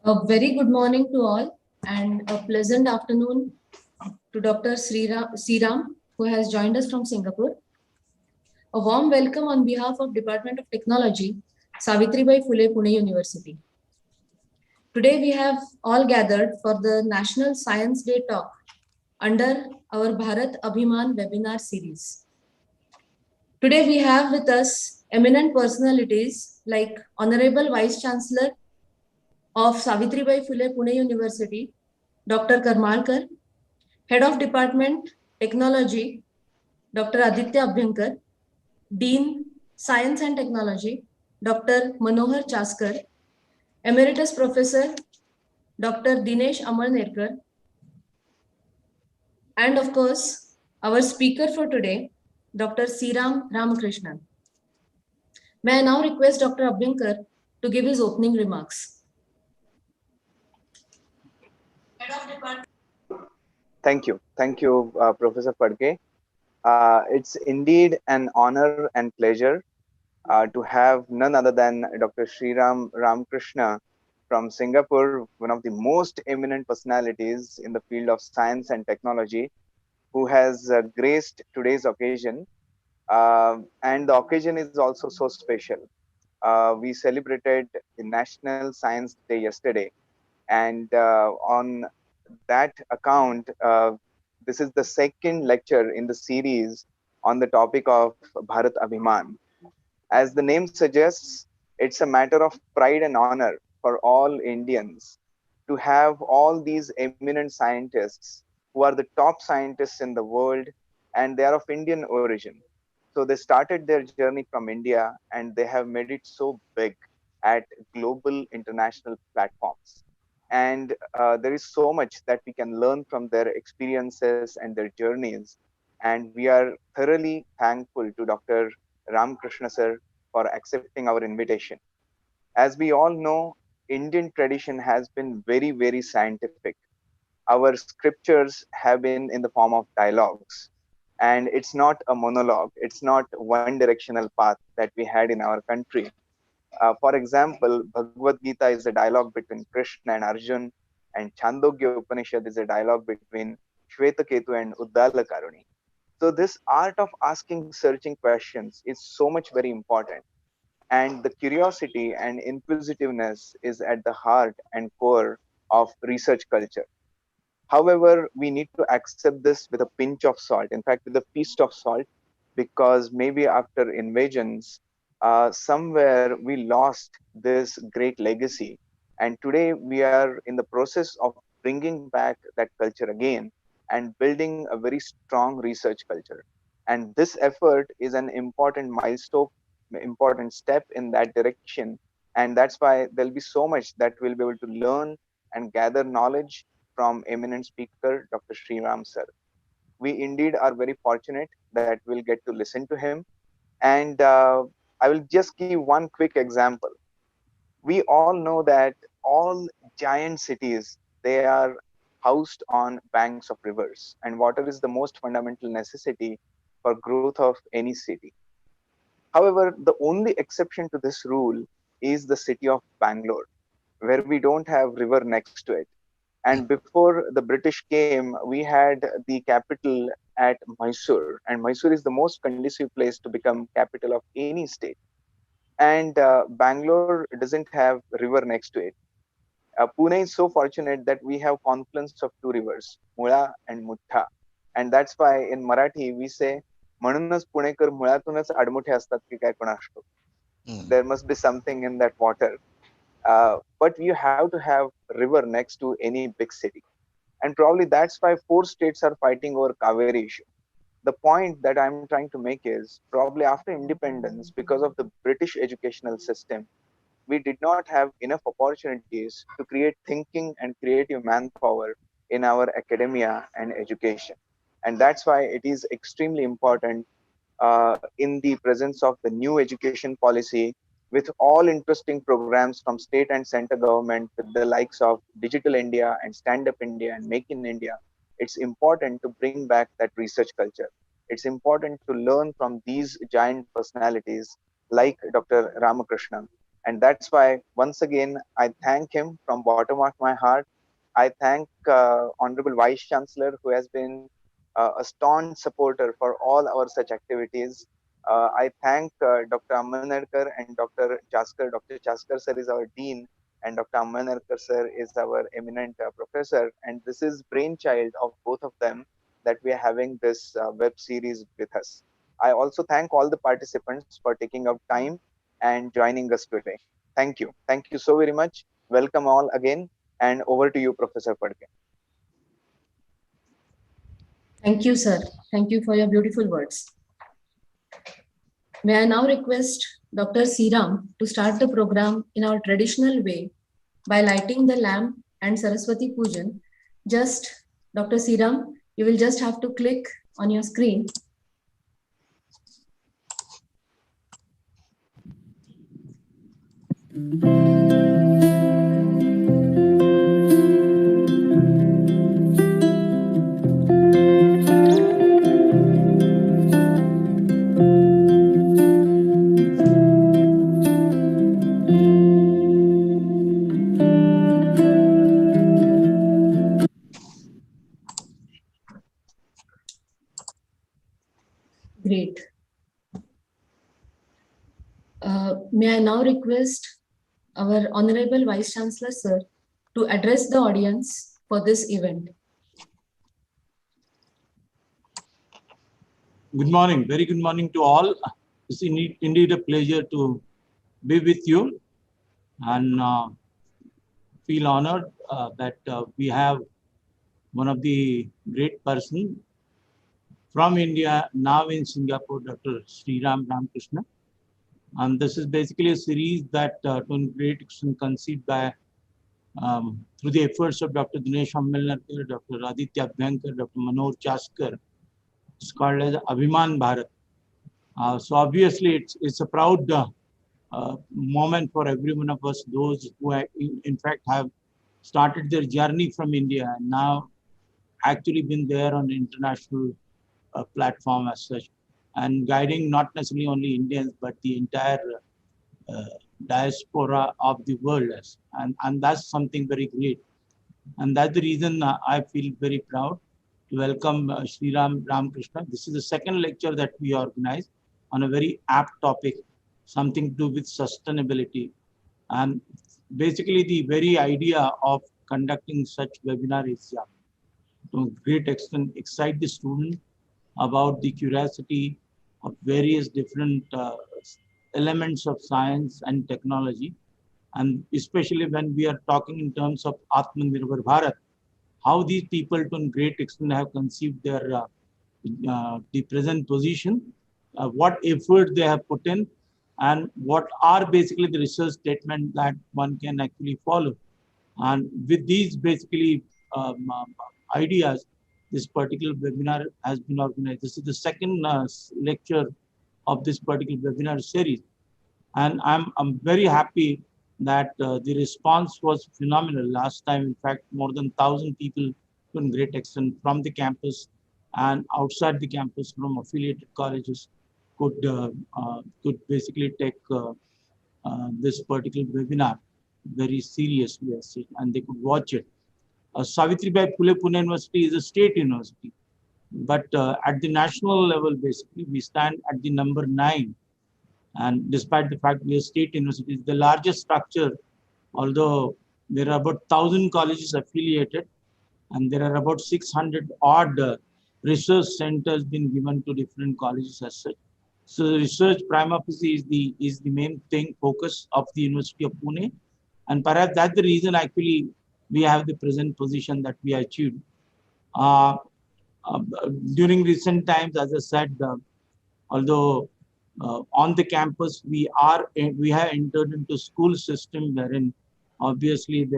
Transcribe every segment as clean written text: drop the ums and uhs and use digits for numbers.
A very good morning to all and a pleasant afternoon to Dr. Sriram, who has joined us from Singapore. A warm welcome on behalf of Department of Technology, Savitribai Phule Pune University. Today we have all gathered for the National Science Day talk under our Bharat Abhiman webinar series. Today we have with us eminent personalities like Honorable Vice Chancellor of Savitribai Phule Pune University, Dr. Karmalkar, Head of Department Technology, Dr. Aditya Abhyankar, Dean Science and Technology, Dr. Manohar Chaskar, Emeritus Professor Dr. Dinesh Amalnerkar, and of course, our speaker for today, Dr. Sriram Ramakrishnan. May I now request Dr. Abhyankar to give his opening remarks. Thank you. Thank you, Professor Padke. It's indeed an honor and pleasure to have none other than Dr. Sriram Ramakrishna from Singapore, one of the most eminent personalities in the field of science and technology, who has graced today's occasion. And the occasion is also so special. We celebrated the National Science Day yesterday, and on that account, this is the second lecture in the series on the topic of Bharat Abhiman. As the name suggests, it's a matter of pride and honor for all Indians to have all these eminent scientists who are the top scientists in the world, and they are of Indian origin. So they started their journey from India and they have made it so big at global international platforms. And there is so much that we can learn from their experiences and their journeys. And we are thoroughly thankful to Dr. Ramakrishna sir for accepting our invitation. As we all know, Indian tradition has been very, very scientific. Our scriptures have been in the form of dialogues, and it's not a monologue, it's not one directional path that we had in our country. For example, Bhagavad Gita is a dialogue between Krishna and Arjun, and Chandogya Upanishad is a dialogue between Shvetaketu and Uddalakaruni. So this art of asking searching questions is so much very important, and the curiosity and inquisitiveness is at the heart and core of research culture. However, we need to accept this with a pinch of salt, in fact, with a feast of salt, because maybe after invasions, somewhere we lost this great legacy. And today we are in the process of bringing back that culture again and building a very strong research culture. And this effort is an important milestone, important step in that direction. And that's why there'll be so much that we'll be able to learn and gather knowledge from eminent speaker Dr. Sriram sir. We indeed are very fortunate that we'll get to listen to him. And I will just give one quick example. We all know that all giant cities, they are housed on banks of rivers, and water is the most fundamental necessity for growth of any city. However, the only exception to this rule is the city of Bangalore, where we don't have river next to it. And before the British came, we had the capital at Mysore, and Mysore is the most conducive place to become capital of any state. And Bangalore doesn't have river next to it. Pune is so fortunate that we have confluence of two rivers, Mula and Mutta. And that's why in Marathi we say, म्हणूनच पुणेकर मुळातूनच आडमुठे असतात की काय कोणास ठाऊक. There must be something in that water. But you have to have river next to any big city. And probably that's why four states are fighting over Kaveri issue. The point that I'm trying to make is probably after independence, because of the British educational system, we did not have enough opportunities to create thinking and creative manpower in our academia and education. And that's why it is extremely important in the presence of the new education policy with all interesting programs from state and center government with the likes of Digital India and Stand Up India and Make in India. It's important to bring back that research culture. It's important to learn from these giant personalities like Dr. Ramakrishnan. And that's why, once again, I thank him from bottom of my heart. I thank Honorable Vice Chancellor, who has been a staunch supporter for all our such activities. I thank Dr. Ammanarkar and Dr. Chaskar. Dr. Chaskar sir is our dean, and Dr. Ammanarkar sir is our eminent professor. And this is brainchild of both of them that we are having this web series with us. I also thank all the participants for taking out time and joining us today. Thank you. Thank you so very much. Welcome all again. And over to you, Professor Padke. Thank you, sir. Thank you for your beautiful words. May I now request Dr. Sriram to start the program in our traditional way by lighting the lamp and Saraswati Pujan. Just, Dr. Sriram, you will just have to click on your screen. Great. May I now request our Honorable Vice Chancellor, sir, to address the audience for this event. Good morning, very good morning to all. It's indeed a pleasure to be with you and feel honored that we have one of the great person from India, now in Singapore, Dr. Sriram Ramakrishna. And this is basically a series that to a great extent conceived by through the efforts of Dr. Dinesh Ammanarkar, Dr. Aditya Abhyankar, Dr. Manoj Chaskar. It's called as Abhiman Bharat. So obviously it's a proud moment for every one of us, those who in fact have started their journey from India and now actually been there on the international platform as such, and guiding not necessarily only Indians, but the entire diaspora of the world. And that's something very great. And that's the reason I feel very proud to welcome Sriram Ramakrishna. This is the second lecture that we organize on a very apt topic, something to do with sustainability. And basically the very idea of conducting such webinar is to a great extent excite the student about the curiosity of various different elements of science and technology. And especially when we are talking in terms of Atmanirbhar Bharat, how these people to a great extent have conceived their the present position, what effort they have put in, and what are basically the research statement that one can actually follow. And with these basically ideas, this particular webinar has been organized. This is the second lecture of this particular webinar series. And I'm very happy that the response was phenomenal. Last time, in fact, more than 1,000 people to a great extent from the campus and outside the campus from affiliated colleges could basically take this particular webinar very seriously, and they could watch it. Savitribai Phule Pune University is a state university, but at the national level, basically, we stand at the number 9. And despite the fact we are state universities, the largest structure, although there are about 1,000 colleges affiliated, and there are about 600 odd research centers being given to different colleges as such. So the research prima facie is the main thing, focus of the University of Pune. And perhaps that's the reason actually we have the present position that we achieved. During recent times, as I said, although on the campus we have entered into school system wherein obviously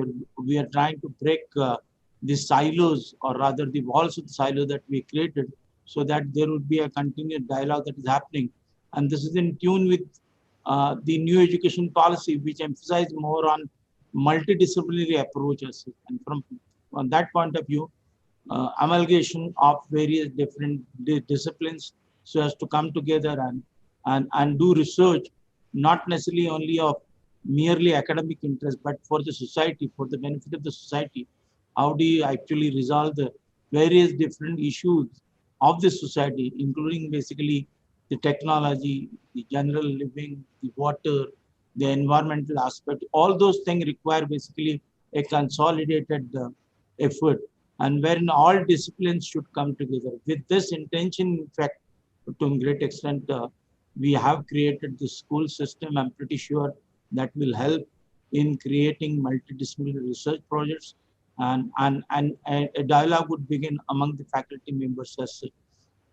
we are trying to break the silos, or rather the walls of the silo that we created, so that there would be a continued dialogue that is happening. And this is in tune with the new education policy, which emphasizes more on multidisciplinary approaches. And from that point of view, amalgamation of various different disciplines so as to come together and do research, not necessarily only of merely academic interest, but for the society, for the benefit of the society. How do you actually resolve the various different issues of the society, including basically the technology, the general living, the water, the environmental aspect. All those things require basically a consolidated effort, and wherein all disciplines should come together. With this intention, in fact, to a great extent, we have created the school system. I'm pretty sure that will help in creating multidisciplinary research projects, and a dialogue would begin among the faculty members as such.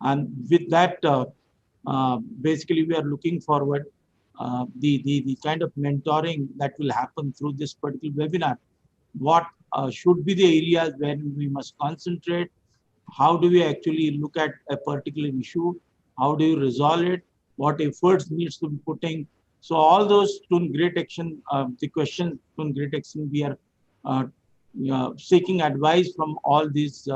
And with that, basically, we are looking forward the kind of mentoring that will happen through this particular webinar. What should be the areas where we must concentrate? How do we actually look at a particular issue? How do you resolve it? What efforts needs to be putting? So all those to great extent, the questions to great extent we are uh, seeking advice from all these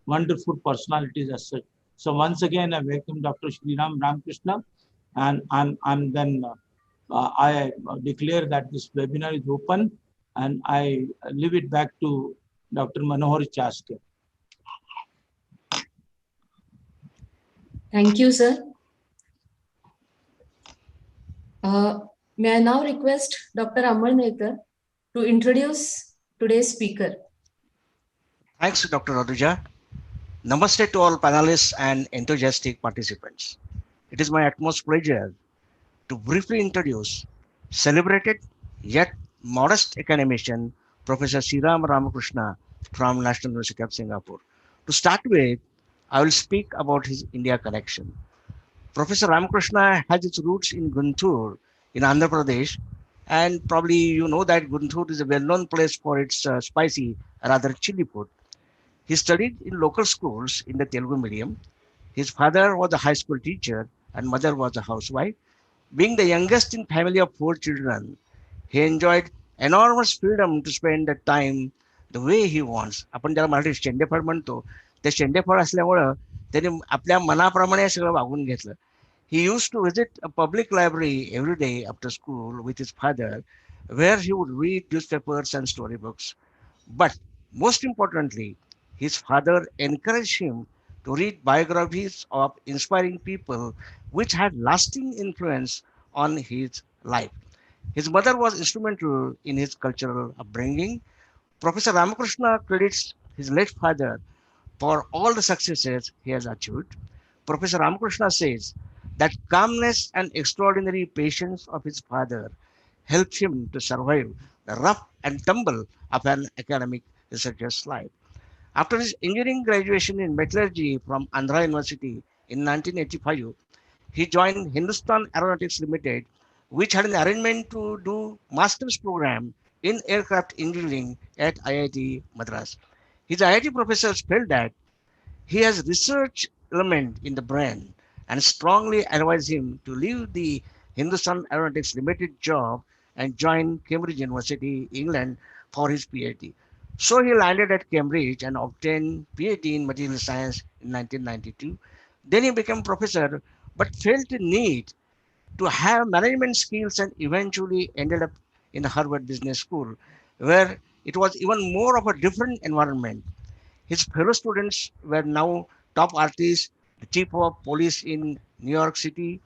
wonderful personalities as such. So once again, I welcome Dr. Sriram Ramakrishna, and then I declare that this webinar is open, and I leave it back to Dr. Manohar Chaske. Thank you, sir. May I now request Dr. Amar Nekar to introduce today's speaker. Thanks, Dr. Anuja. Namaste to all panelists and enthusiastic participants. It is my utmost pleasure to briefly introduce celebrated yet modest academician, Professor Sriram Ramakrishna from National University of Singapore. To start with, I will speak about his India connection. Professor Ramakrishna has its roots in Guntur in Andhra Pradesh, and probably you know that Guntur is a well-known place for its spicy, rather chili food. He studied in local schools in the Telugu medium. His father was a high school teacher and mother was a housewife. Being the youngest in family of 4 children, he enjoyed enormous freedom to spend the time the way he wants. आपण ज्याला मराठीत शेंडेफळ म्हणतो, ते शेंडेफळ असल्यामुळं त्यांनी आपल्या मनाप्रमाणे सगळं वागून घेतलं. He used to visit a public library every day after school with his father, where he would read newspapers and storybooks. But most importantly, his father encouraged him to read biographies of inspiring people which had lasting influence on his life. His mother was instrumental in his cultural upbringing. Professor Ramakrishna credits his late father for all the successes he has achieved. Professor Ramakrishna says that calmness and extraordinary patience of his father helped him to survive the rough and tumble of an academic researcher's life. After his engineering graduation in metallurgy from Andhra University in 1985, he joined Hindustan Aeronautics Limited, which had an arrangement to do master's program in aircraft engineering at IIT Madras. His IIT professors felt that he has research element in the brain and strongly advised him to leave the Hindustan Aeronautics Limited job and join Cambridge University, England for his PhD. So he landed at Cambridge and obtained PhD in material science in 1992. Then he became professor, but felt the need to have management skills and eventually ended up in Harvard Business School, where it was even more of a different environment. His fellow students were now top artists, the chief of police in New York City,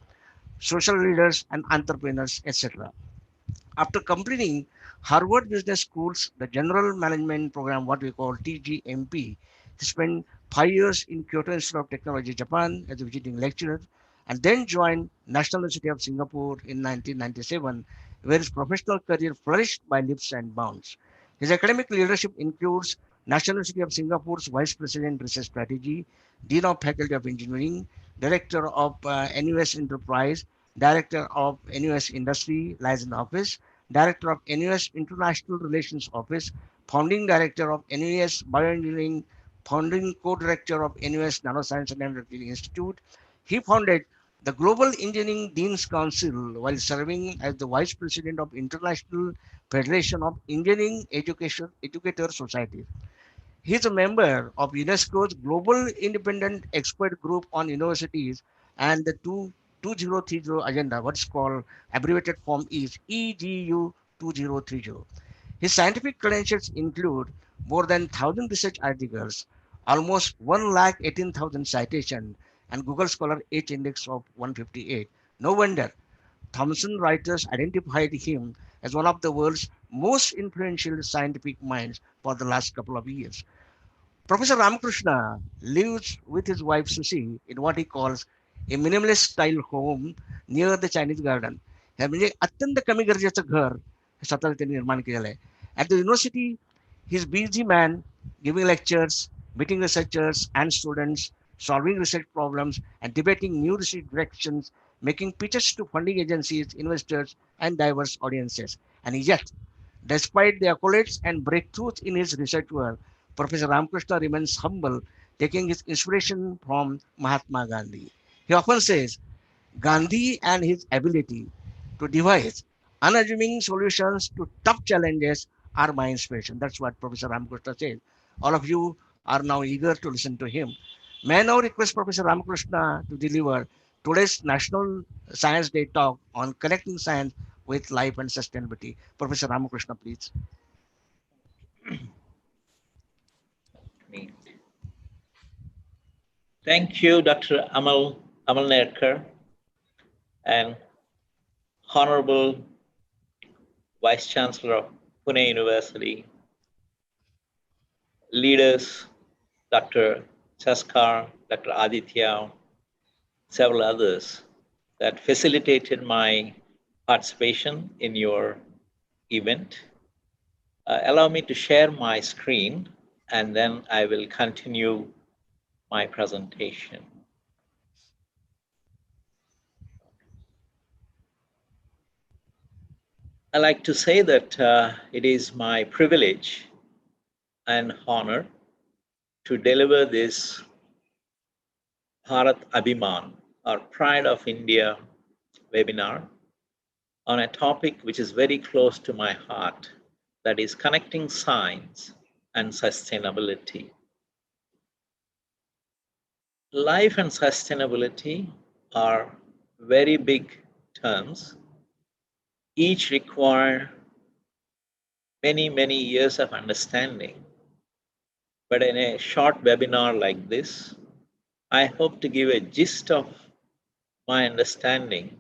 social leaders and entrepreneurs, etc. After completing Harvard Business School's the General Management Program, what we call TGMP, he spent 5 years in Kyoto Institute of Technology, Japan, as a visiting lecturer, and then joined National University of Singapore in 1997, where his professional career flourished by leaps and bounds. His academic leadership includes National University of Singapore's Vice President Research Strategy, Dean of Faculty of Engineering, Director of NUS Enterprise, Director of NUS Industry Liaison Office, Director of NUS International Relations Office, Founding Director of NUS Bioengineering, Founding Co-Director of NUS Nanoscience and Nanotechnology Institute. He founded the Global Engineering Deans Council while serving as the Vice President of International Federation of Engineering Educator Society. He is a member of UNESCO's Global Independent Expert Group on Universities and the 2030 agenda, what's called abbreviated form is EGU 2030. His scientific credentials include more than 1,000 research articles, almost 118,000 citations, and Google Scholar H index of 158. No wonder Thomson Reuters identified him as one of the world's most influential scientific minds for the last couple of years. Professor Ramakrishna lives with his wife Susi in what he calls a minimalist style home near the Chinese garden. हे म्हणजे अत्यंत कमी गरजेचं घर स्वतःला त्यांनी निर्माण केलेलं आहे. At the university, he's busy man giving lectures, meeting researchers and students, solving research problems and debating new research directions, making pitches to funding agencies, investors and diverse audiences. And yet, despite the accolades and breakthroughs in his research work, Professor Ramakrishna remains humble, taking his inspiration from Mahatma Gandhi. He often says, Gandhi and his ability to devise unassuming solutions to tough challenges are my inspiration. That's what Professor Ramakrishna says. All of you are now eager to listen to him. May I now request Professor Ramakrishna to deliver today's National Science Day talk on connecting science with life and sustainability. Professor Ramakrishna, please. Thank you, Dr. Amal Nerkar, and Honorable Vice Chancellor of Pune University, leaders, Dr. Chaskar, Dr. Aditya, several others that facilitated my participation in your event. Allow me to share my screen and then I will continue my presentation. I like to say that it is my privilege and honor to deliver this Bharat Abhiman, or Pride of India webinar on a topic which is very close to my heart, that is connecting science and sustainability. Life and sustainability are very big terms. Each require many, many years of understanding. But in a short webinar like this, I hope to give a gist of my understanding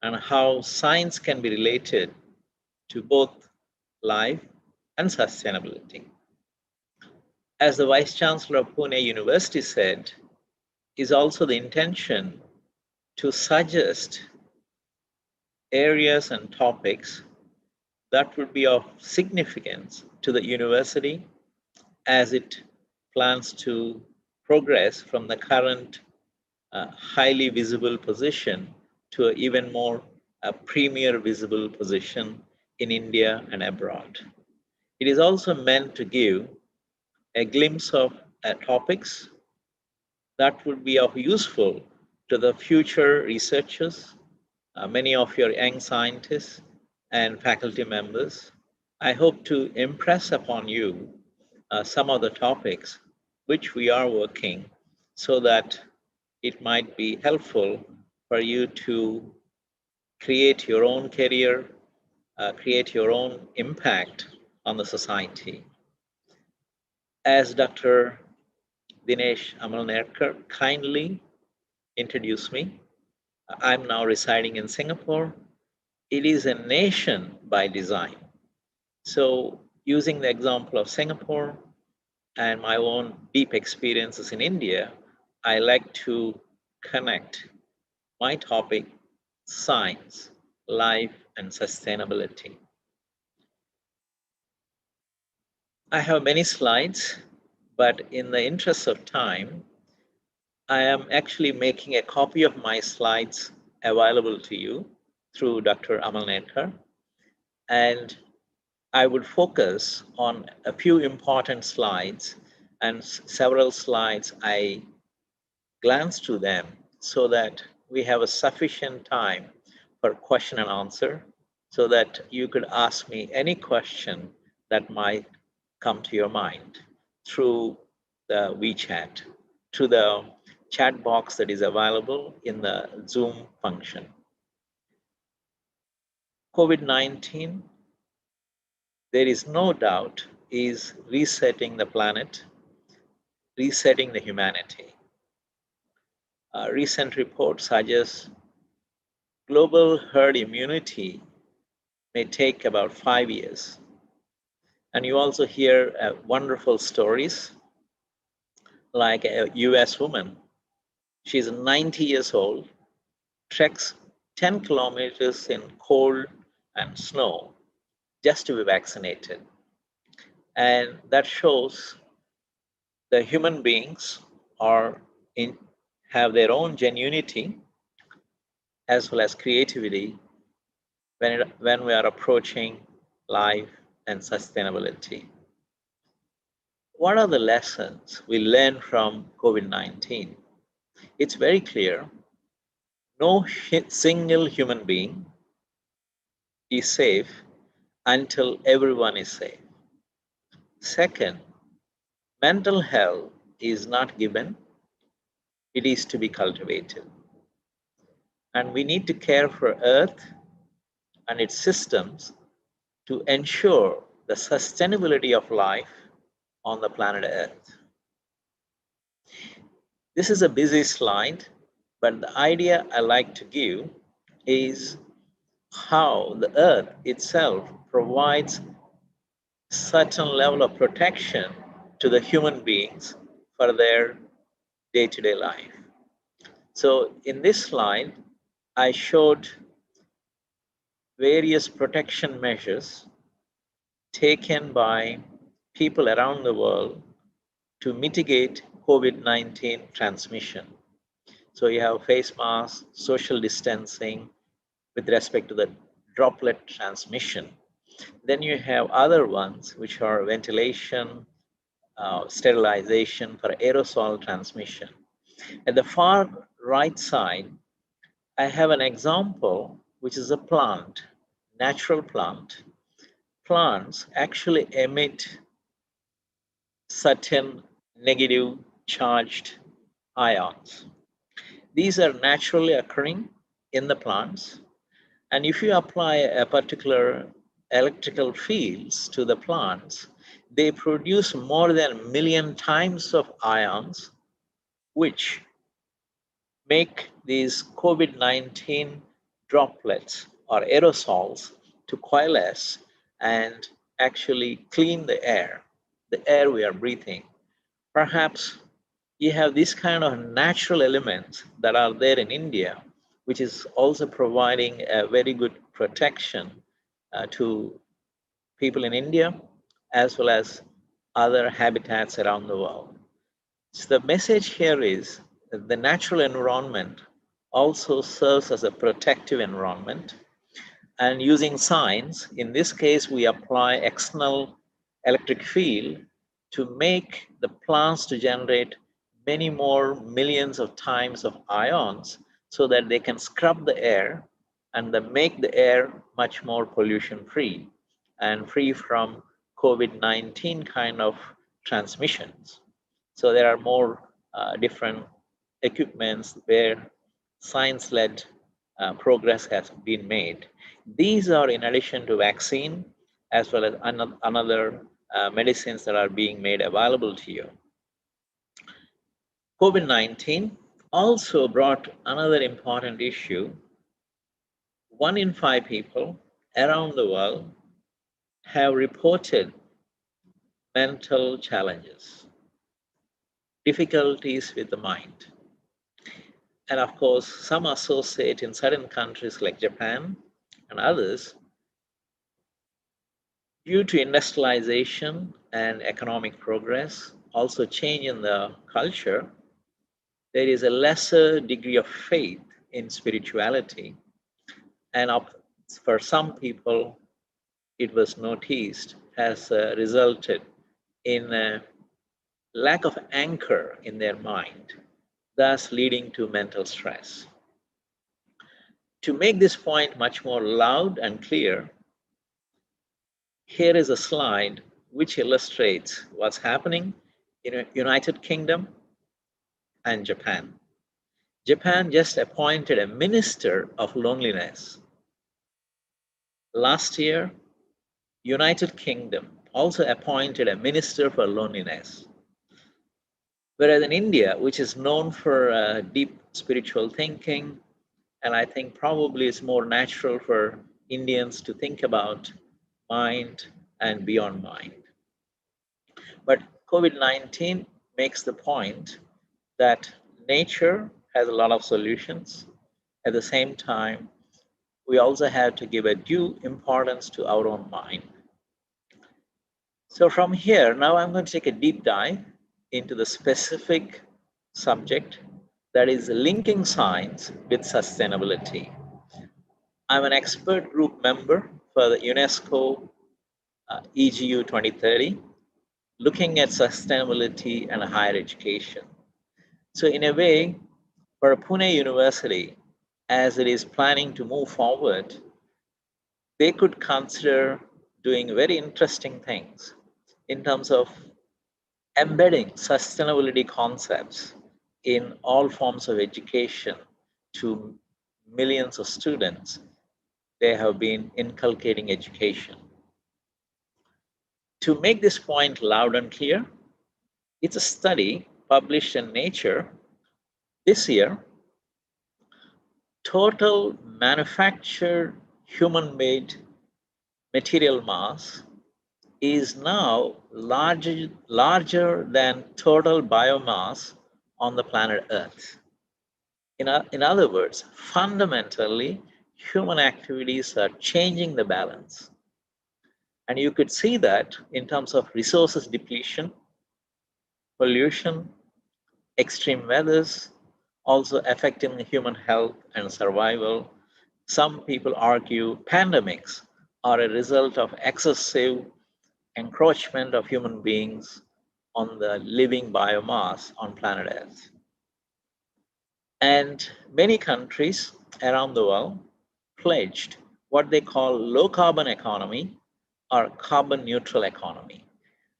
and how science can be related to both life and sustainability. As the Vice Chancellor of Pune University said, is also the intention to suggest areas and topics that would be of significance to the university as it plans to progress from the current highly visible position to an even more premier visible position in India and abroad. It is also meant to give a glimpse of topics that would be of useful to the future researchers, many of your young scientists and faculty members. I hope to impress upon you some of the topics which we are working so that it might be helpful for you to create your own career, create your own impact on the society. As Dr. Dinesh Amal Nerkar kindly introduced me, I'm now residing in Singapore. It is a nation by design. So using the example of Singapore and my own deep experiences in India, I like to connect my topic, science, life, and sustainability. I have many slides, but in the interest of time, I am actually making a copy of my slides available to you through Dr. Amal Nerkar. And I would focus on a few important slides, and several slides I glance to them so that we have a sufficient time for question and answer, so that you could ask me any question that might come to your mind through the WeChat, through the chat box that is available in the Zoom function. COVID-19 there is no doubt, is resetting the planet, resetting the humanity. A recent report suggests global herd immunity may take about 5 years. And you also hear wonderful stories like a US woman. She's 90 years old, treks 10 kilometers in cold and snow just to be vaccinated. And that shows the human beings have their own genuinity as well as creativity when we are approaching life and sustainability. What are the lessons we learn from COVID-19? It's very clear. No single human being is safe until everyone is safe. Second, mental health is not given, it is to be cultivated. And we need to care for Earth and its systems to ensure the sustainability of life on the planet Earth. This is a busy slide, but the idea I like to give is how the Earth itself provides certain level of protection to the human beings for their day-to-day life. So in this slide, I showed various protection measures taken by people around the world to mitigate COVID-19 transmission. So you have face masks, social distancing with respect to the droplet transmission. Then you have other ones which are ventilation, sterilization for aerosol transmission. At the far right side, I have an example which is a plant, natural plant. Plants actually emit certain negative charged ions. These are naturally occurring in the plants. And if you apply a particular electrical fields to the plants, they produce more than 1 million times of ions, which make these COVID-19 droplets or aerosols to coalesce and actually clean the air we are breathing. Perhaps you have this kind of natural elements that are there in India, which is also providing a very good protection to people in India as well as other habitats around the world. So the message here is that the natural environment also serves as a protective environment. And using science, in this case, we apply external electric field to make the plants to generate many more millions of times of ions so that they can scrub the air and then make the air much more pollution free and free from COVID-19 kind of transmissions. So there are more different equipments where science-led progress has been made. These are in addition to vaccine as well as another medicines that are being made available to you. COVID-19 also brought another important issue. 1 in 5 people around the world have reported mental challenges, difficulties with the mind. And of course, some associate in certain countries like Japan and others, due to industrialization and economic progress, also change in the culture, there is a lesser degree of faith in spirituality. And for some people, it was noticed has resulted in a lack of anchor in their mind, thus leading to mental stress. To make this point much more loud and clear, here is a slide which illustrates what's happening in United Kingdom and Japan. Japan just appointed a minister of loneliness. Last year, United Kingdom also appointed a minister for loneliness. Whereas in India, which is known for deep spiritual thinking, and I think probably it's more natural for Indians to think about mind and beyond mind. But COVID-19 makes the point that nature has a lot of solutions. At the same time, we also have to give a due importance to our own mind. So from here, now I'm going to take a deep dive into the specific subject, that is linking science with sustainability. I'm an expert group member for the UNESCO EGU 2030, looking at sustainability and higher education. So in a way, for Pune University, as it is planning to move forward, they could consider doing very interesting things in terms of embedding sustainability concepts in all forms of education to millions of students. They have been inculcating education. To make this point loud and clear, it's a study published in Nature this year. Total manufactured human-made material mass is now larger than total biomass on the planet Earth. In other words, fundamentally, human activities are changing the balance. And you could see that in terms of resources depletion, pollution, extreme weathers, also affecting human health and survival. Some people argue pandemics are a result of excessive encroachment of human beings on the living biomass on planet Earth. And many countries around the world pledged what they call low carbon economy or carbon neutral economy.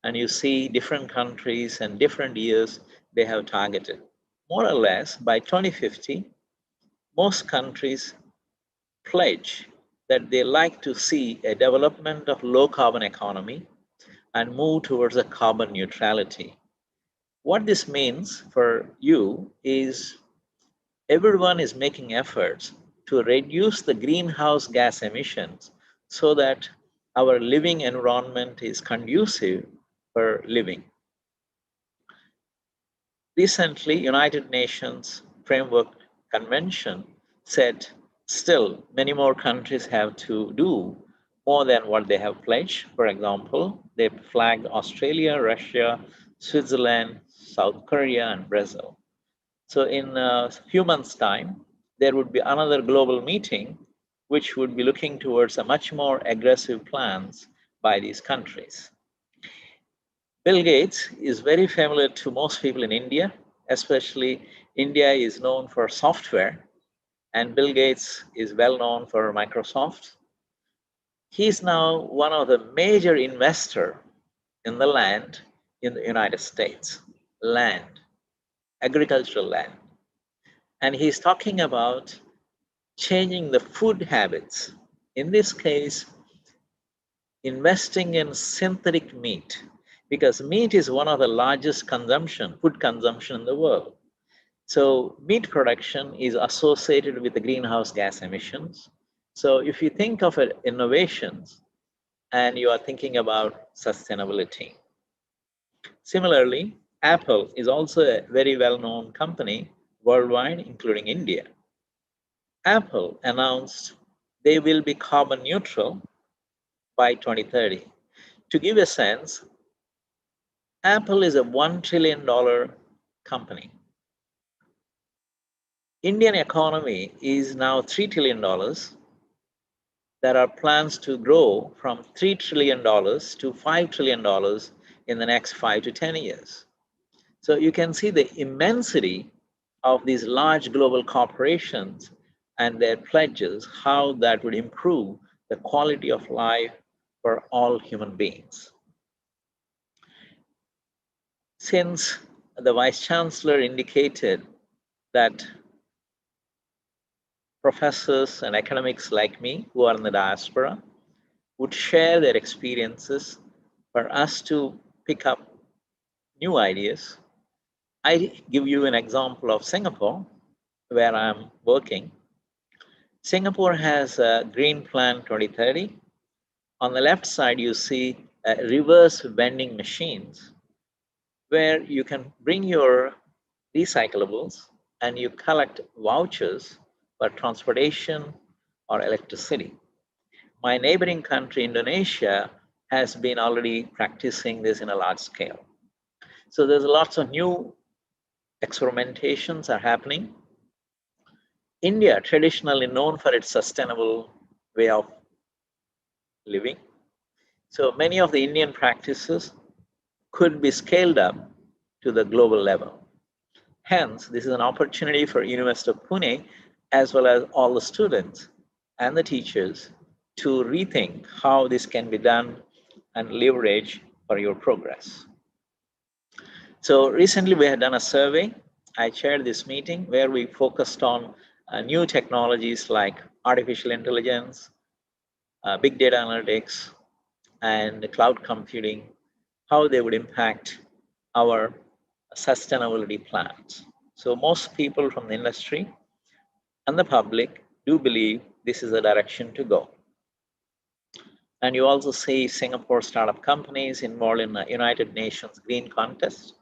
And you see different countries and different years they have targeted. More or less by 2050, most countries pledge that they like to see a development of low carbon economy and move towards a carbon neutrality. What this means for you is everyone is making efforts to reduce the greenhouse gas emissions so that our living environment is conducive for living. Recently, United Nations Framework Convention said still many more countries have to do more than what they have pledged. For example, they flagged Australia, Russia, Switzerland, South Korea, and Brazil. So in a few months' time, there would be another global meeting which would be looking towards a much more aggressive plans by these countries. Bill Gates is very familiar to most people in India, especially India is known for software, and Bill Gates is well known for Microsoft. He's now one of the major investors in the land in the United States, land, agricultural land. And he's talking about changing the food habits. In this case, investing in synthetic meat, because meat is one of the largest food consumption in the world. So meat production is associated with the greenhouse gas emissions. So if you think of innovations and you are thinking about sustainability. Similarly, Apple is also a very well-known company worldwide, including India. Apple announced they will be carbon neutral by 2030. To give a sense, Apple is a $1 trillion company. Indian economy is now $3 trillion. There are plans to grow from $3 trillion to $5 trillion in the next 5 to 10 years. So you can see the immensity of these large global corporations and their pledges, how that would improve the quality of life for all human beings. Since the Vice Chancellor indicated that professors and academics like me who are in the diaspora would share their experiences for us to pick up new ideas. I give you an example of Singapore, where I'm working. Singapore has a Green Plan 2030. On the left side, you see reverse vending machines where you can bring your recyclables and you collect vouchers for transportation or electricity. My neighboring country, Indonesia, has been already practicing this in a large scale. So there's lots of new experimentations are happening. India, traditionally known for its sustainable way of living. So many of the Indian practices could be scaled up to the global level. Hence, this is an opportunity for University of Pune, as well as all the students and the teachers, to rethink how this can be done and leverage for your progress. So recently we had done a survey. I chaired this meeting where we focused on new technologies like artificial intelligence, big data analytics, and cloud computing, how they would impact our sustainability plans. So most people from the industry and the public do believe this is the direction to go. And you also see Singapore startup companies involved in the United Nations Green Contest.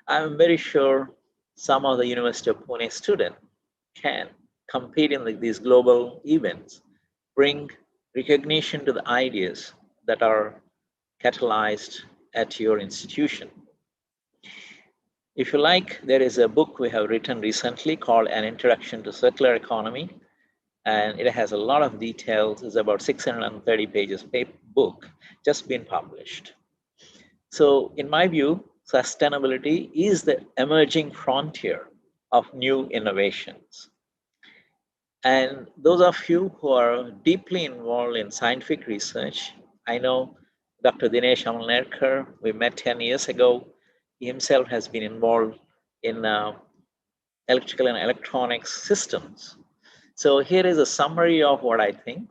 I'm very sure some of the University of Pune students can compete in these global events, bring recognition to the ideas that are catalyzed at your institution. If you like, there is a book we have written recently called An Introduction to Circular Economy, and it has a lot of details. It's about 630 pages book just been published. So in my view, sustainability is the emerging frontier of new innovations. And those of you who are deeply involved in scientific research, I know Dr. Dinesh Amalnerkar, we met 10 years ago. He himself has been involved in electrical and electronics systems. So here is a summary of what I think.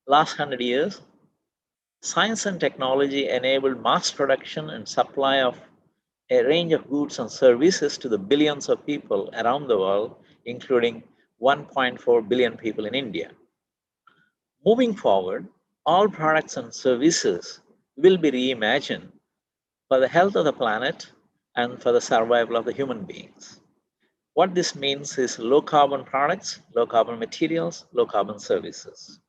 Last 100 years, science and technology enabled mass production and supply of a range of goods and services to the billions of people around the world, including 1.4 billion people in India. Moving forward, all products and services will be reimagined for the health of the planet and for the survival of the human beings. What this means is low carbon products, low carbon materials, low carbon services.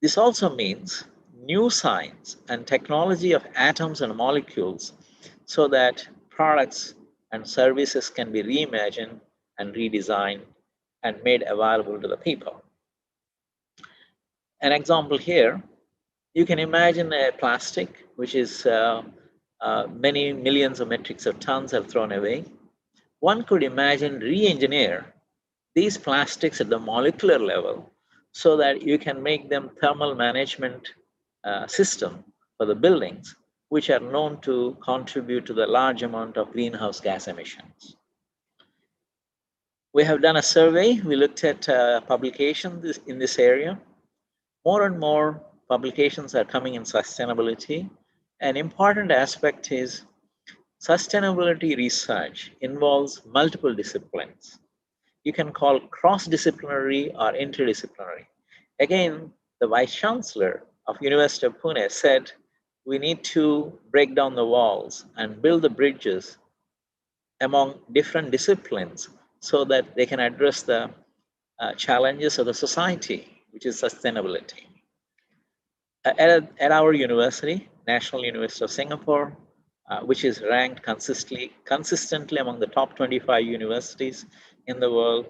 This also means new science and technology of atoms and molecules so that products and services can be reimagined and redesigned and made available to the people. An example here, you can imagine a plastic which is many millions of metrics of tons are thrown away. One could imagine re-engineer these plastics at the molecular level so that you can make them thermal management system for the buildings, which are known to contribute to the large amount of greenhouse gas emissions. We have done a survey. We looked at publications in this area. More and more publications are coming in sustainability. An important aspect is sustainability research involves multiple disciplines. You can call cross-disciplinary or interdisciplinary. Again, the Vice Chancellor of University of Pune said, we need to break down the walls and build the bridges among different disciplines so that they can address the challenges of the society, which is sustainability. At our university, National University of Singapore, which is ranked consistently among the top 25 universities in the world.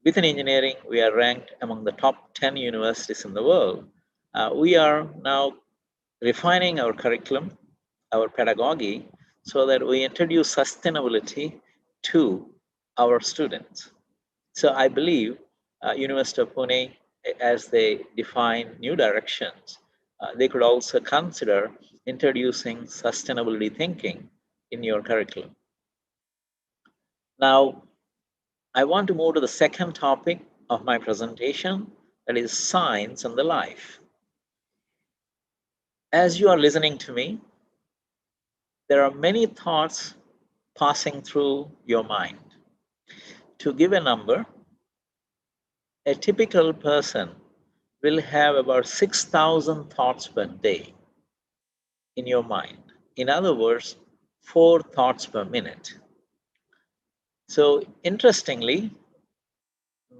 Within engineering, we are ranked among the top 10 universities in the world. We are now refining our curriculum, our pedagogy, so that we introduce sustainability to our students. So I believe University of Pune, as they define new directions, they could also consider introducing sustainability thinking in your curriculum. Now, I want to move to the second topic of my presentation, that is science and the life. As you are listening to me, there are many thoughts passing through your mind. To give a number, a typical person will have about 6,000 thoughts per day in your mind. In other words, 4 thoughts per minute. So interestingly,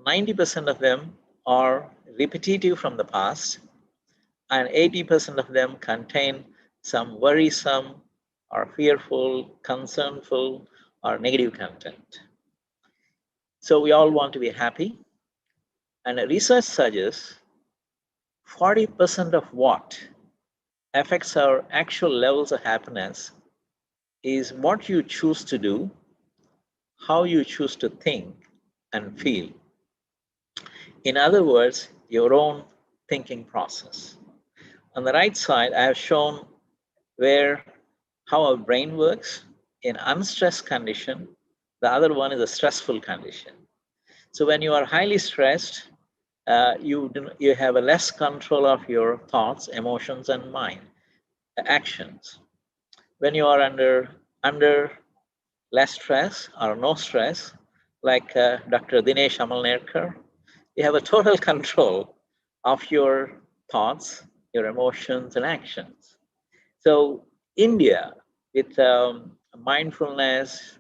90% of them are repetitive from the past, and 80% of them contain some worrisome or fearful, concernful, or negative content. So we all want to be happy, and research suggests 40% of what affects our actual levels of happiness is what you choose to do, how you choose to think and feel. In other words, your own thinking process. On the right side, I have shown how our brain works in unstressed condition. The other one is a stressful condition. So when you are highly stressed, you have a less control of your thoughts, emotions, and mind actions. When you are under less stress or no stress, like Dr. Dinesh Amalnerkar, you have a total control of your thoughts, your emotions, and actions. So India, with mindfulness,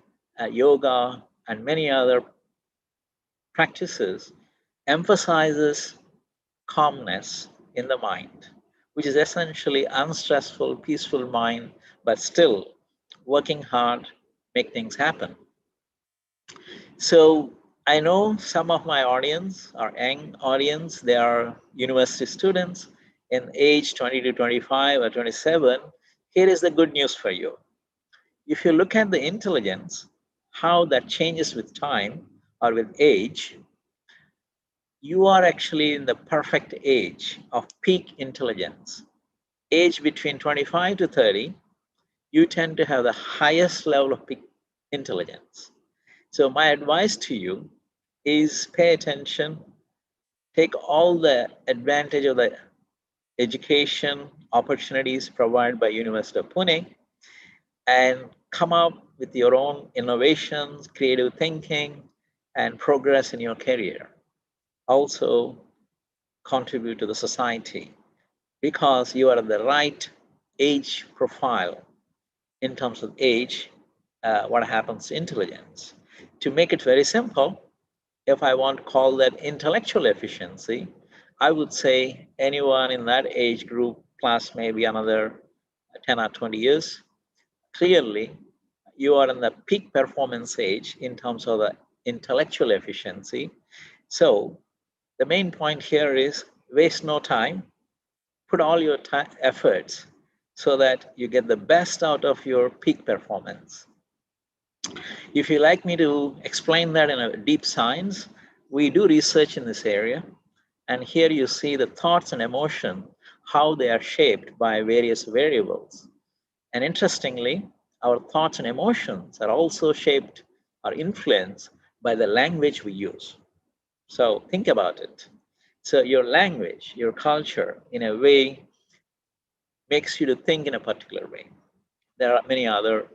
yoga, and many other practices, emphasizes calmness in the mind, which is essentially unstressful, peaceful mind, but still working hard, make things happen. So I know some of my audience are young audience. They are university students in age 20 to 25 or 27. Here is the good news for you. If you look at the intelligence, how that changes with time or with age, you are actually in the perfect age of peak intelligence. Age between 25 to 30, you tend to have the highest level of peak intelligence. So my advice to you is pay attention, take all the advantage of the education opportunities provided by University of Pune, and come up with your own innovations, creative thinking, and progress in your career. Also contribute to the society because you are at the right age profile in terms of age, what happens to intelligence. To make it very simple, if I want to call that intellectual efficiency, I would say anyone in that age group plus maybe another 10 or 20 years, clearly you are in the peak performance age in terms of the intellectual efficiency. So the main point here is waste no time, put all your efforts so that you get the best out of your peak performance. If you like me to explain that in a deep science, we do research in this area. And here you see the thoughts and emotion, how they are shaped by various variables. And interestingly, our thoughts and emotions are also shaped or influenced by the language we use. So think about it. So your language, your culture, in a way, makes you to think in a particular way. There are many other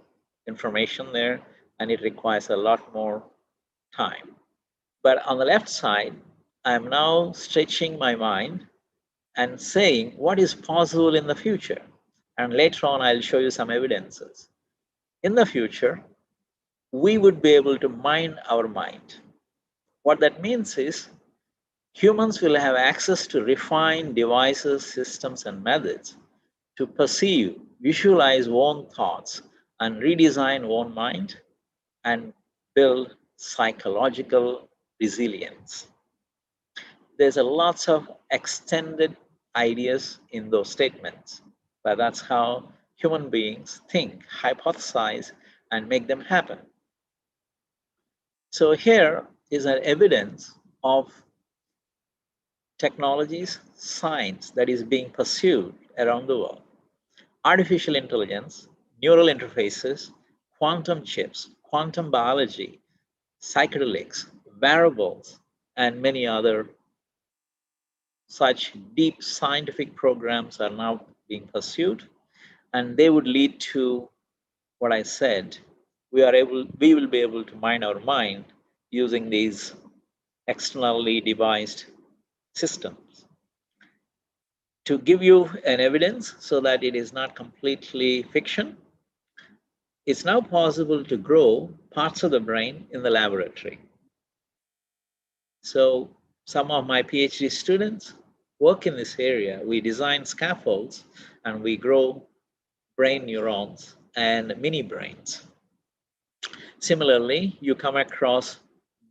information there, and it requires a lot more time. But on the left side, I'm now stretching my mind and saying what is possible in the future. And later on, I'll show you some evidences. In the future, we would be able to mind our mind. What that means is humans will have access to refined devices, systems, and methods to perceive, visualize own thoughts, and redesign own mind and build psychological resilience. There's a lots of extended ideas in those statements, but that's how human beings think, hypothesize, and make them happen. So here is an evidence of technologies, science that is being pursued around the world. Artificial intelligence, neural interfaces, quantum chips, quantum biology, psychedelics, wearables, and many other such deep scientific programs are now being pursued, and they would lead to what I said. We will be able to mind our mind using these externally devised systems. To give you an evidence so that it is not completely fiction, it's now possible to grow parts of the brain in the laboratory. So some of my PhD students work in this area. We design scaffolds and we grow brain neurons and mini brains. Similarly, you come across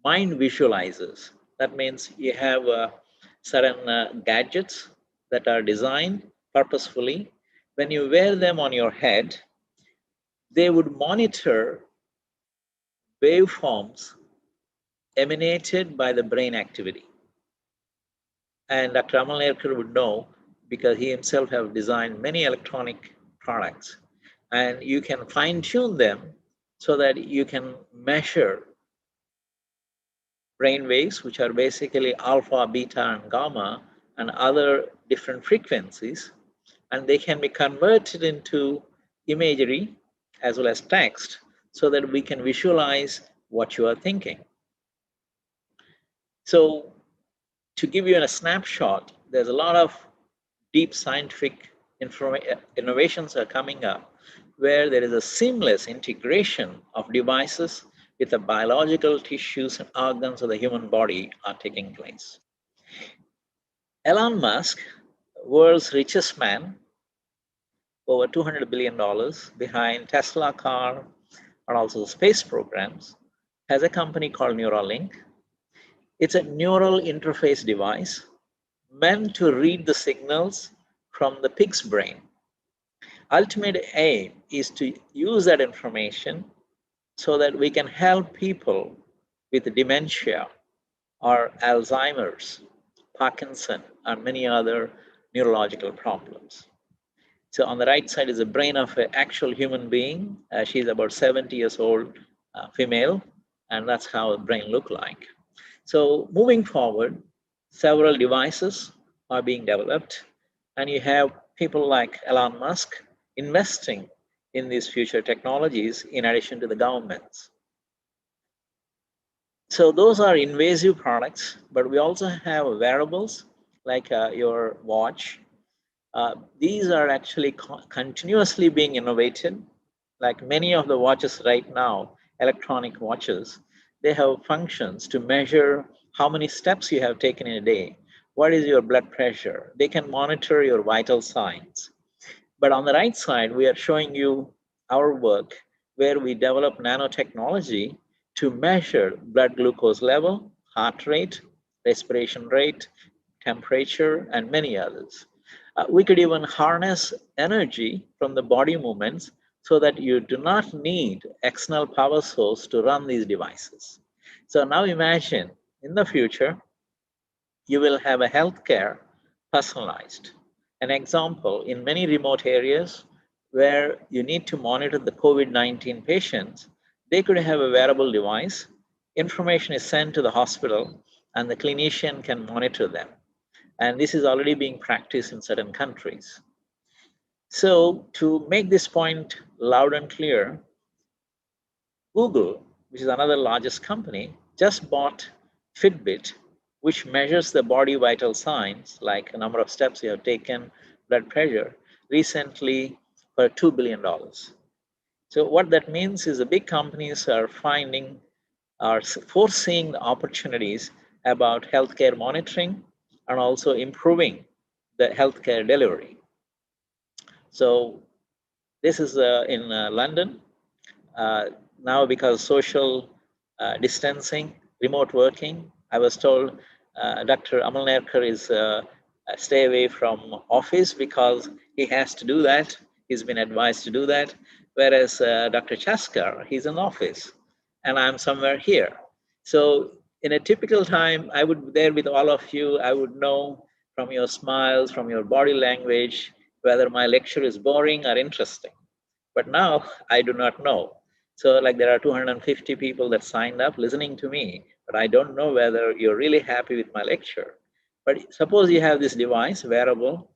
mind visualizers. That means you have certain gadgets that are designed purposefully. When you wear them on your head, they would monitor waveforms emanated by the brain activity. And Dr. Amal Nerkar would know because he himself have designed many electronic products. And you can fine tune them so that you can measure brain waves, which are basically alpha, beta, and gamma, and other different frequencies. And they can be converted into imagery as well as text so that we can visualize what you are thinking. So to give you a snapshot, there's a lot of deep scientific innovations are coming up where there is a seamless integration of devices with the biological tissues and organs of the human body are taking place. Elon Musk, world's richest man, over $200 billion behind Tesla car and also space programs, has a company called Neuralink. It's a neural interface device meant to read the signals from the pig's brain. Ultimate aim is to use that information so that we can help people with dementia or Alzheimer's, Parkinson, and many other neurological problems. So on the right side is the brain of an actual human being. She's about 70 years old, female, and that's how the brain look like. So moving forward, several devices are being developed, and you have people like Elon Musk investing in these future technologies in addition to the governments. So those are invasive products, but we also have wearables like your watch. These are actually continuously being innovated. Like many of the watches right now, electronic watches, they have functions to measure how many steps you have taken in a day. What is your blood pressure? They can monitor your vital signs. But on the right side, we are showing you our work where we develop nanotechnology to measure blood glucose level, heart rate, respiration rate, temperature, and many others. We could even harness energy from the body movements so that you do not need external power source to run these devices. So now imagine in the future, you will have a healthcare personalized. An example, in many remote areas where you need to monitor the COVID-19 patients, they could have a wearable device, information is sent to the hospital, and the clinician can monitor them. And this is already being practiced in certain countries. So to make this point loud and clear, Google, which is another largest company, just bought Fitbit, which measures the body vital signs like a number of steps you have taken, blood pressure, recently for $2 billion. So what that means is the big companies are foreseeing the opportunities about healthcare monitoring and also improving the healthcare delivery. So this is in London. Now because social distancing, remote working, I was told Dr. Amal Nerkar is stay away from office because he has to do that. He's been advised to do that. Whereas Dr. Chaskar, he's in office and I'm somewhere here. So in a typical time, I would be there with all of you. I would know from your smiles, from your body language, whether my lecture is boring or interesting. But now I do not know. So like there are 250 people that signed up listening to me, but I don't know whether you're really happy with my lecture. But suppose you have this device, wearable,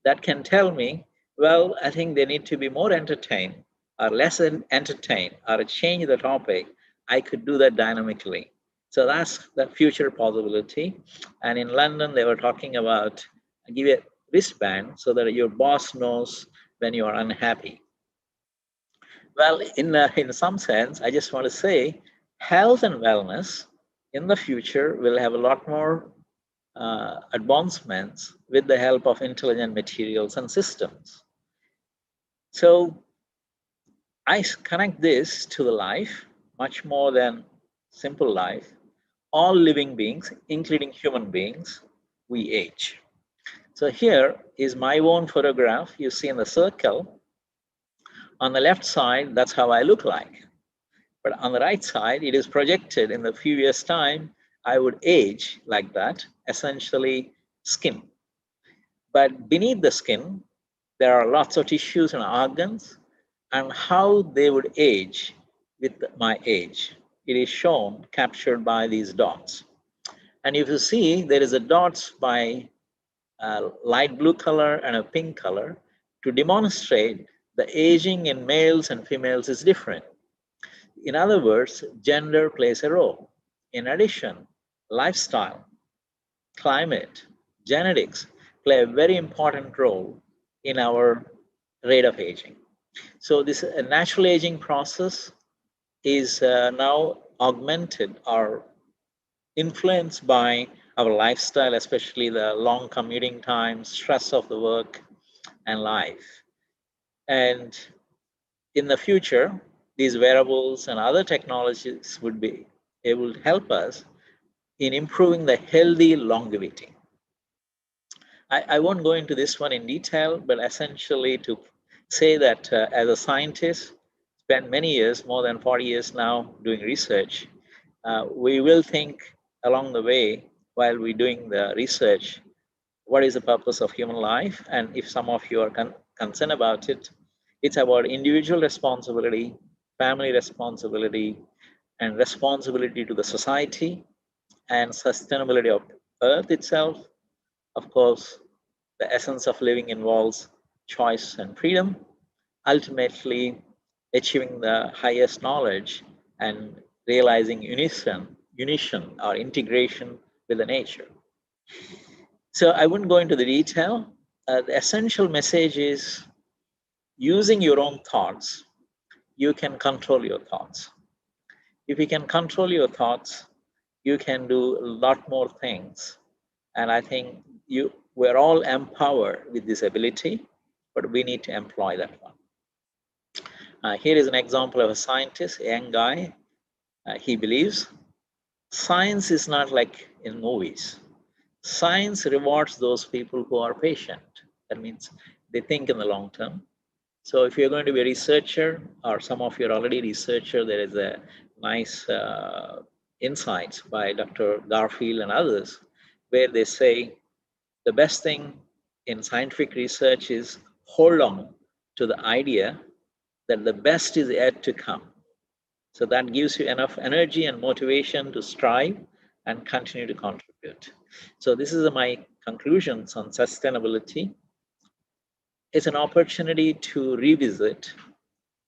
that can tell me, well, I think they need to be more entertained or less entertained or change the topic. I could do that dynamically. So that's the future possibility. And in London, they were talking about give a wristband so that your boss knows when you are unhappy. Well, in some sense, I just want to say health and wellness in the future will have a lot more advancements with the help of intelligent materials and systems. So I connect this to the life much more than simple life. All living beings, including human beings, we age. So here is my own photograph. You see in the circle. On the left side, that's how I look like. But on the right side, it is projected in the few years' time, I would age like that, essentially skin. But beneath the skin, there are lots of tissues and organs, and how they would age with my age. It is shown, captured by these dots. And if you see, there is a dots by a light blue color and a pink color to demonstrate the aging in males and females is different. In other words, gender plays a role. In addition, lifestyle, climate, genetics play a very important role in our rate of aging. So this natural aging process is now augmented or influenced by our lifestyle, especially the long commuting times, stress of the work and life. And in the future, these wearables and other technologies would be able to help us in improving the healthy longevity. I won't go into this one in detail, but essentially to say that as a scientist, spent many years, more than 40 years now, doing research, we will think along the way while we're doing the research, what is the purpose of human life? And if some of you are concerned about it, it's about individual responsibility, family responsibility, and responsibility to the society and sustainability of Earth itself. Of course, the essence of living involves choice and freedom, ultimately achieving the highest knowledge and realizing unition or integration with the nature. So I wouldn't go into the detail. The essential message is using your own thoughts, you can control your thoughts. If you can control your thoughts, you can do a lot more things. And I think we're all empowered with this ability, but we need to employ that one. Here is an example of a scientist, a young guy. He believes science is not like in movies. Science rewards those people who are patient. That means they think in the long term. So if you're going to be a researcher, or some of you are already researcher, there is a nice insights by Dr. Garfield and others, where they say the best thing in scientific research is hold on to the idea that the best is yet to come. So that gives you enough energy and motivation to strive and continue to contribute. So this is my conclusions on sustainability. It's an opportunity to revisit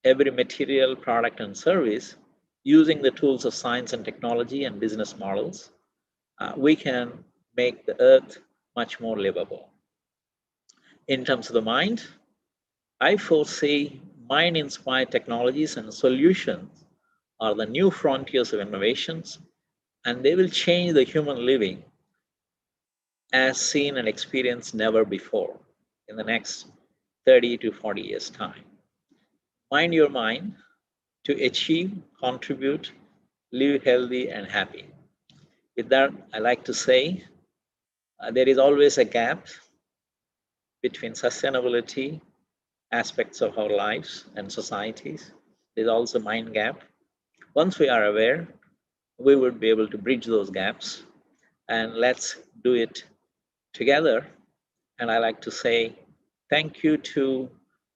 every material, product, and service using the tools of science and technology and business models. We can make the earth much more livable. In terms of the mind, I foresee mind-inspired technologies and solutions are the new frontiers of innovations, and they will change the human living as seen and experienced never before in the next 30 to 40 years' time. Mind your mind to achieve, contribute, live healthy and happy. With that, I like to say there is always a gap between sustainability aspects of our lives and societies. There's also mind gap. Once we are aware, we would be able to bridge those gaps, and let's do it together. And I like to say thank you to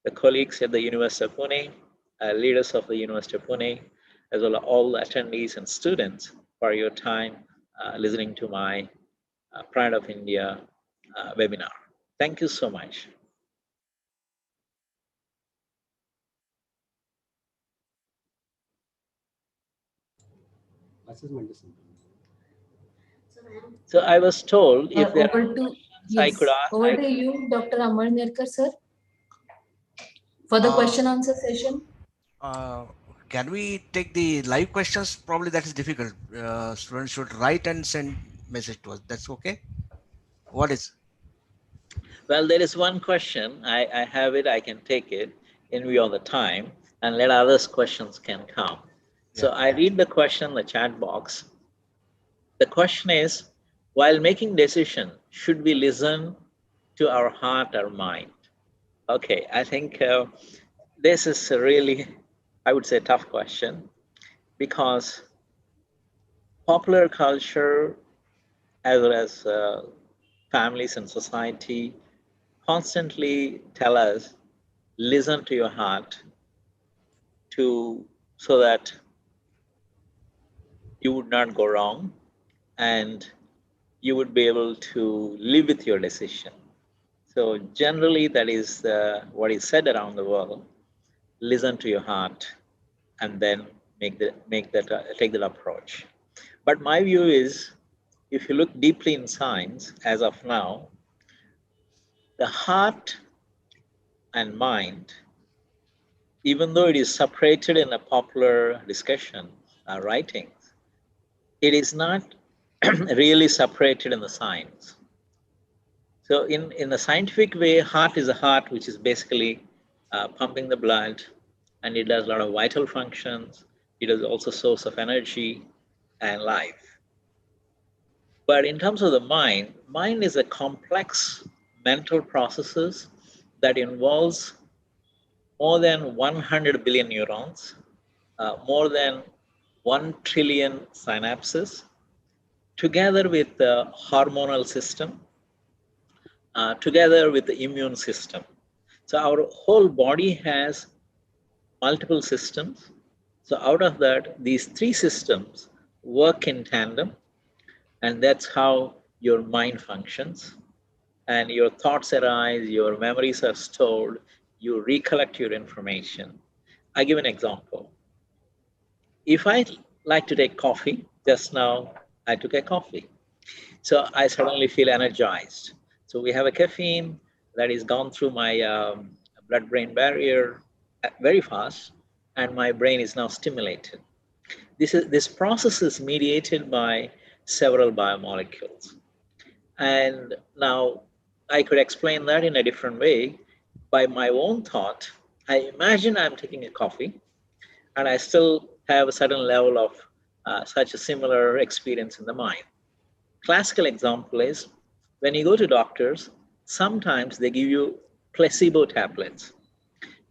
the colleagues at the University of Pune, leaders of the University of Pune, as well as all the attendees and students for your time listening to my Pride of India webinar. Thank you so much. So I was told if there are questions I could ask. Over to you, Dr. Amar Nerkar, sir, for the question answer session. Can we take the live questions? Probably that is difficult. Students should write and send message to us. That's okay. What is? Well, there is one question. I have it. I can take it in view of the time, and let others' questions can come. So I read the question in the chat box. The question is, while making decision, should we listen to our heart or mind? Okay, I think this is a really, I would say, tough question, because popular culture, as well as families and society, constantly tell us, listen to your heart, so that you would not go wrong and you would be able to live with your decision. So generally, that is what is said around the world. Listen to your heart, and then take that approach. But my view is, if you look deeply in science, as of now, the heart and mind, even though it is separated in a popular discussion, writings, it is not really separated in the science. So in the scientific way, heart is a heart, which is basically pumping the blood, and it does a lot of vital functions. It is also a source of energy and life. But in terms of the mind is a complex mental processes that involves more than 100 billion neurons, more than 1 trillion synapses, together with the hormonal system, together with the immune system. So our whole body has multiple systems. So out of that, these 3 systems work in tandem, and that's how your mind functions. And your thoughts arise, your memories are stored, you recollect your information. I give an example. If I like to take coffee, just now I took a coffee. So I suddenly feel energized. So we have a caffeine that is gone through my blood-brain barrier very fast, and my brain is now stimulated. This process is mediated by several biomolecules. And now I could explain that in a different way by my own thought. I imagine I'm taking a coffee, and I still have a certain level of such a similar experience in the mind. Classical example is when you go to doctors, sometimes they give you placebo tablets.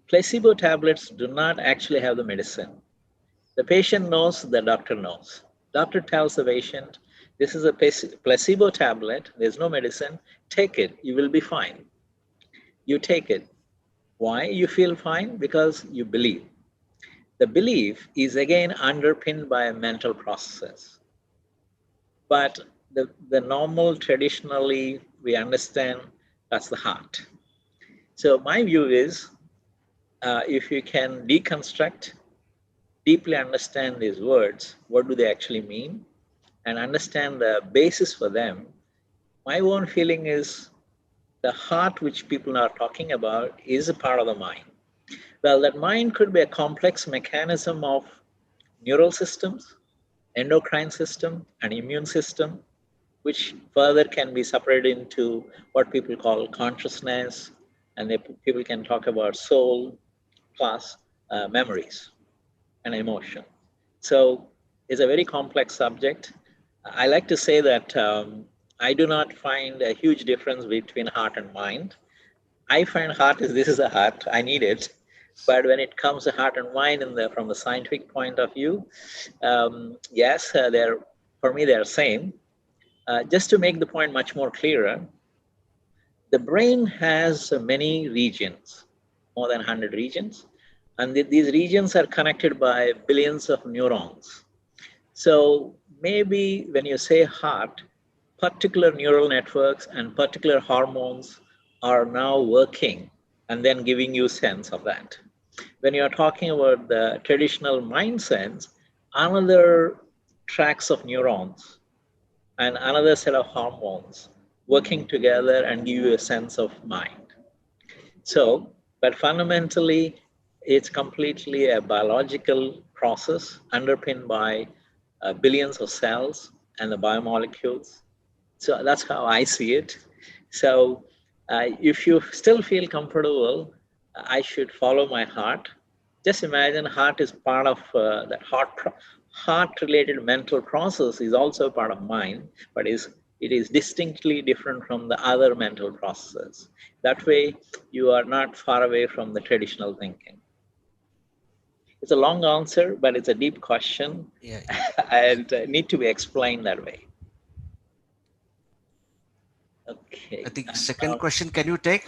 Placebo tablets do not actually have the medicine. The patient knows, the doctor knows. Doctor tells the patient, this is a placebo tablet, there's no medicine, take it, you will be fine. You take it. Why you feel fine? Because you believe. The belief is again underpinned by a mental process. But the normal, traditionally, we understand that's the heart. So my view is, if you can deconstruct, deeply understand these words, what do they actually mean, and understand the basis for them, my own feeling is the heart, which people are talking about, is a part of the mind. Well, that mind could be a complex mechanism of neural systems, endocrine system, and immune system, which further can be separated into what people call consciousness, and people can talk about soul plus memories and emotion. So it's a very complex subject. I like to say that I do not find a huge difference between heart and mind. I find heart is, this is a heart, I need it. But when it comes to heart and mind from the scientific point of view, yes, for me they're same. Just to make the point much more clearer, the brain has many regions, more than 100 regions, and these regions are connected by billions of neurons. So maybe when you say heart, particular neural networks and particular hormones are now working and then giving you sense of that. When you're talking about the traditional mind sense, another tracks of neurons and another set of hormones working together and give you a sense of mind. So, but fundamentally, it's completely a biological process underpinned by billions of cells and the biomolecules. So that's how I see it. So if you still feel comfortable, I should follow my heart. Just imagine heart is part of that heart-related mental process is also part of mind, but it is distinctly different from the other mental processes. That way, you are not far away from the traditional thinking. It's a long answer, but it's a deep question, Yeah. and need to be explained that way. Okay. I think second question, can you take?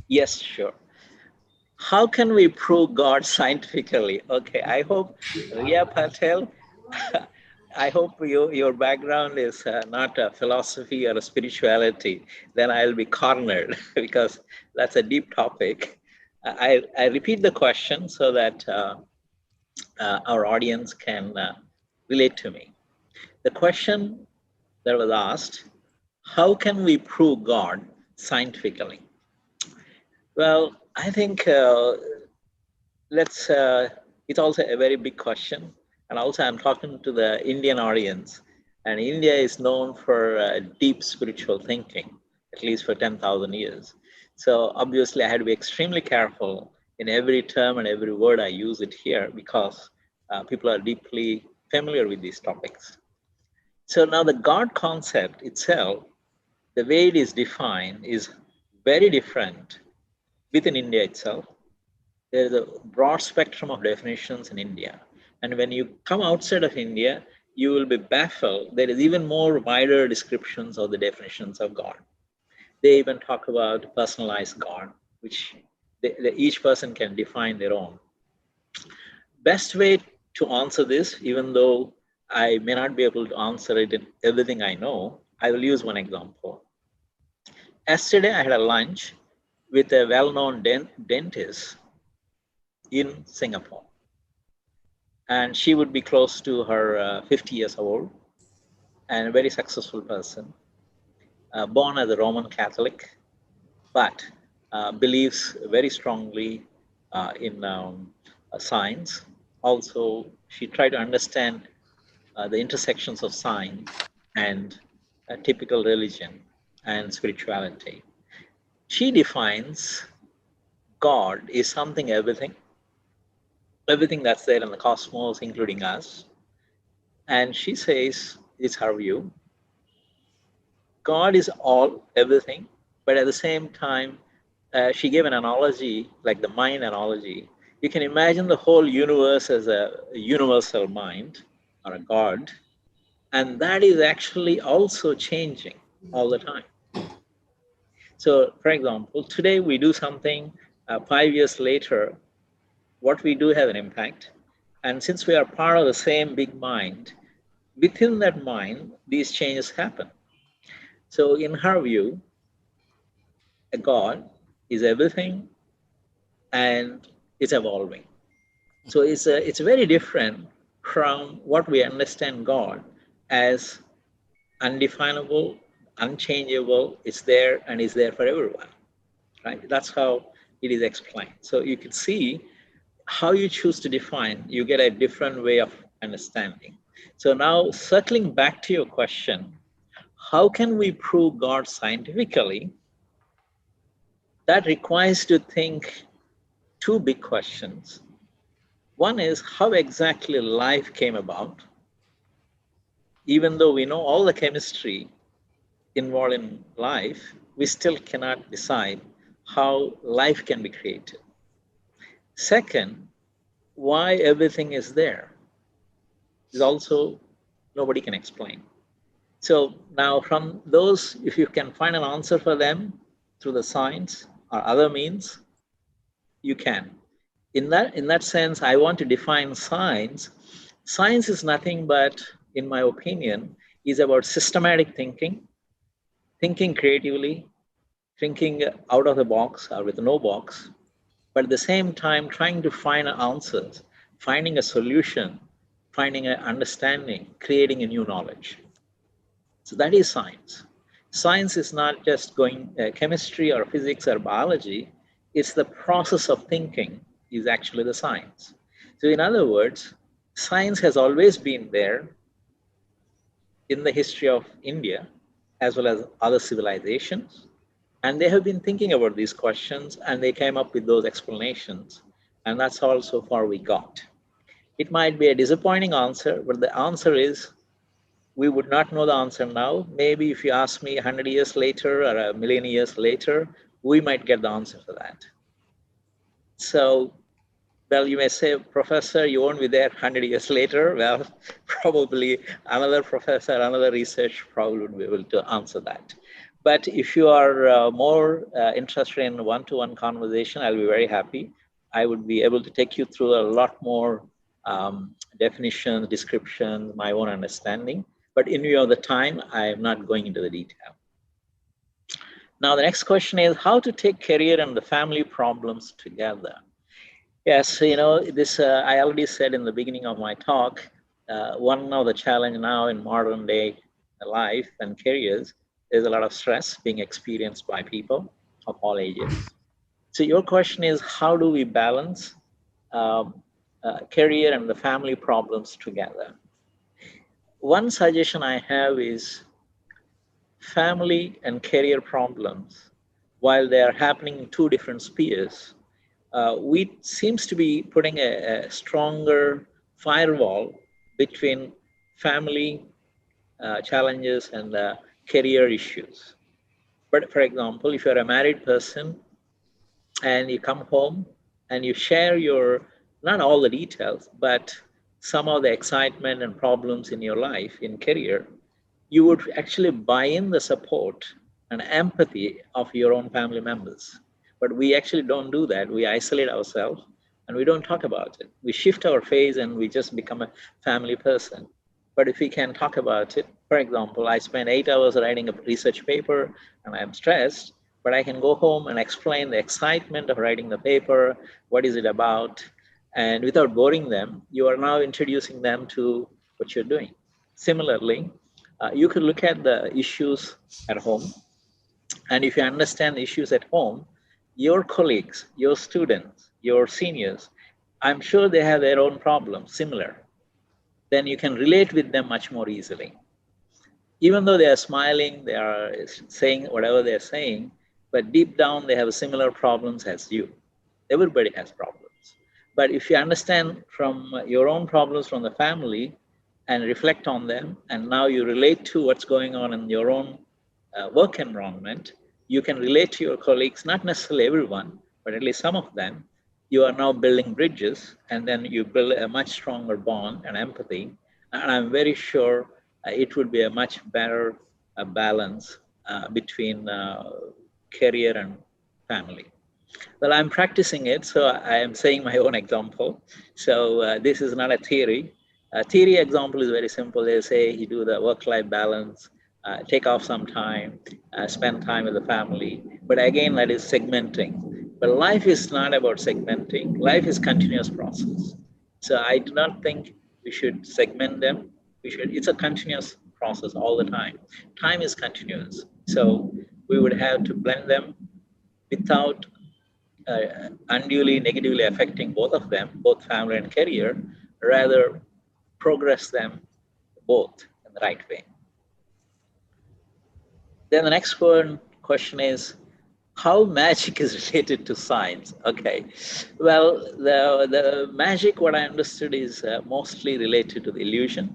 Yes, sure. How can we prove God scientifically? Okay, I hope Ria Patel, I hope your background is not a philosophy or a spirituality. Then I'll be cornered because that's a deep topic. I repeat the question so that our audience can relate to me. The question that was asked, how can we prove God scientifically? Well, I think it's also a very big question. And also I'm talking to the Indian audience, and India is known for deep spiritual thinking, at least for 10,000 years. So obviously I had to be extremely careful in every term and every word I use it here because people are deeply familiar with these topics. So now the God concept itself, the way it is defined is very different within India itself. There is a broad spectrum of definitions in India. And when you come outside of India, you will be baffled. There is even more wider descriptions of the definitions of God. They even talk about personalized God, which each person can define their own. Best way to answer this, even though I may not be able to answer it in everything I know, I will use one example. Yesterday, I had a lunch with a well-known dentist in Singapore. And she would be close to her 50 years old and a very successful person, born as a Roman Catholic, but believes very strongly in science. Also, she tried to understand the intersections of science and typical religion and spirituality. She defines God is something, everything that's there in the cosmos, including us. And she says, it's her view, God is all, everything, but at the same time, she gave an analogy, like the mind analogy. You can imagine the whole universe as a universal mind or a God, and that is actually also changing all the time. So, for example, today we do something, 5 years later, what we do have an impact. And since we are part of the same big mind, within that mind, these changes happen. So in her view, a God is everything and it's evolving. So it's very different from what we understand God as undefinable, unchangeable, it's there and is there for everyone, right? That's how it is explained. So you can see how you choose to define, you get a different way of understanding. So now circling back to your question, how can we prove God scientifically? That requires to think two big questions. One is how exactly life came about. Even though we know all the chemistry involved in life, we still cannot decide how life can be created. Second, why everything is there is also nobody can explain. So now from those, if you can find an answer for them through the science or other means, you can. In that sense, I want to define science. Science is nothing but, in my opinion, is about systematic thinking thinking creatively, thinking out of the box or with no box, but at the same time trying to find answers, finding a solution, finding an understanding, creating a new knowledge. So that is science. Science is not just going chemistry or physics or biology, it's the process of thinking is actually the science. So in other words, science has always been there in the history of India as well as other civilizations. And they have been thinking about these questions and they came up with those explanations. And that's all so far we got. It might be a disappointing answer, but the answer is we would not know the answer now. Maybe if you ask me 100 years later or a million years later, we might get the answer for that. So, well, you may say, Professor, you won't be there 100 years later. Well, probably another professor, another research probably would be able to answer that. But if you are more interested in one-to-one conversation, I'll be very happy. I would be able to take you through a lot more definitions, descriptions, my own understanding. But in view of the time, I am not going into the detail. Now, the next question is how to take career and the family problems together. Yes, you know, this I already said in the beginning of my talk, one of the challenge now in modern day life and careers is a lot of stress being experienced by people of all ages. So your question is, how do we balance career and the family problems together? One suggestion I have is family and career problems, while they are happening in two different spheres, we seems to be putting a stronger firewall between family challenges and career issues. But for example, if you're a married person and you come home and you share your, not all the details, but some of the excitement and problems in your life, in career, you would actually buy in the support and empathy of your own family members. But we actually don't do that. We isolate ourselves and we don't talk about it. We shift our phase and we just become a family person. But if we can talk about it, for example, I spent 8 hours writing a research paper and I'm stressed, but I can go home and explain the excitement of writing the paper, what is it about, and without boring them, you are now introducing them to what you're doing. Similarly, you could look at the issues at home, and if you understand the issues at home, your colleagues, your students, your seniors, I'm sure they have their own problems, similar. Then you can relate with them much more easily. Even though they are smiling, they are saying whatever they're saying, but deep down they have similar problems as you. Everybody has problems. But if you understand from your own problems from the family and reflect on them, and now you relate to what's going on in your own work environment, you can relate to your colleagues, not necessarily everyone, but at least some of them. You are now building bridges, and then you build a much stronger bond and empathy. And I'm very sure it would be a much better balance between career and family. Well, I'm practicing it, so I am saying my own example. So this is not a theory. A theory example is very simple. They say you do the work-life balance, take off some time, spend time with the family. But again, that is segmenting. But life is not about segmenting. Life is continuous process. So I do not think we should segment them. It's a continuous process all the time. Time is continuous. So we would have to blend them without unduly negatively affecting both of them, both family and career, rather progress them both in the right way. Then the next question is, how magic is related to science? Okay, well, the magic, what I understood, is mostly related to the illusion,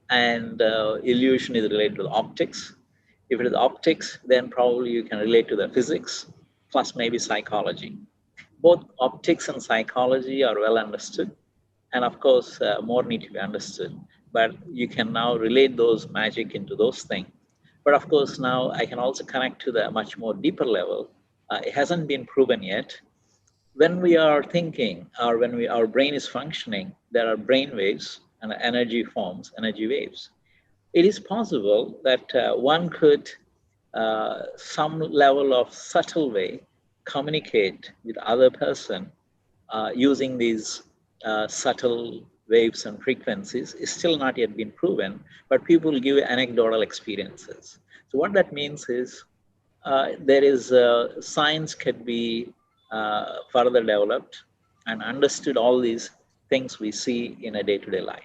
and illusion is related to the optics. If it is optics, then probably you can relate to the physics, plus maybe psychology. Both optics and psychology are well understood, and of course, more need to be understood. But you can now relate those magic into those things. But of course, now I can also connect to the much more deeper level. It hasn't been proven yet. When we are thinking, or when our brain is functioning, there are brain waves and energy forms, energy waves. It is possible that one could some level of subtle way communicate with other person using these subtle waves and frequencies is still not yet been proven, but people give anecdotal experiences. So what that means is there is science could be further developed and understood all these things we see in a day-to-day life.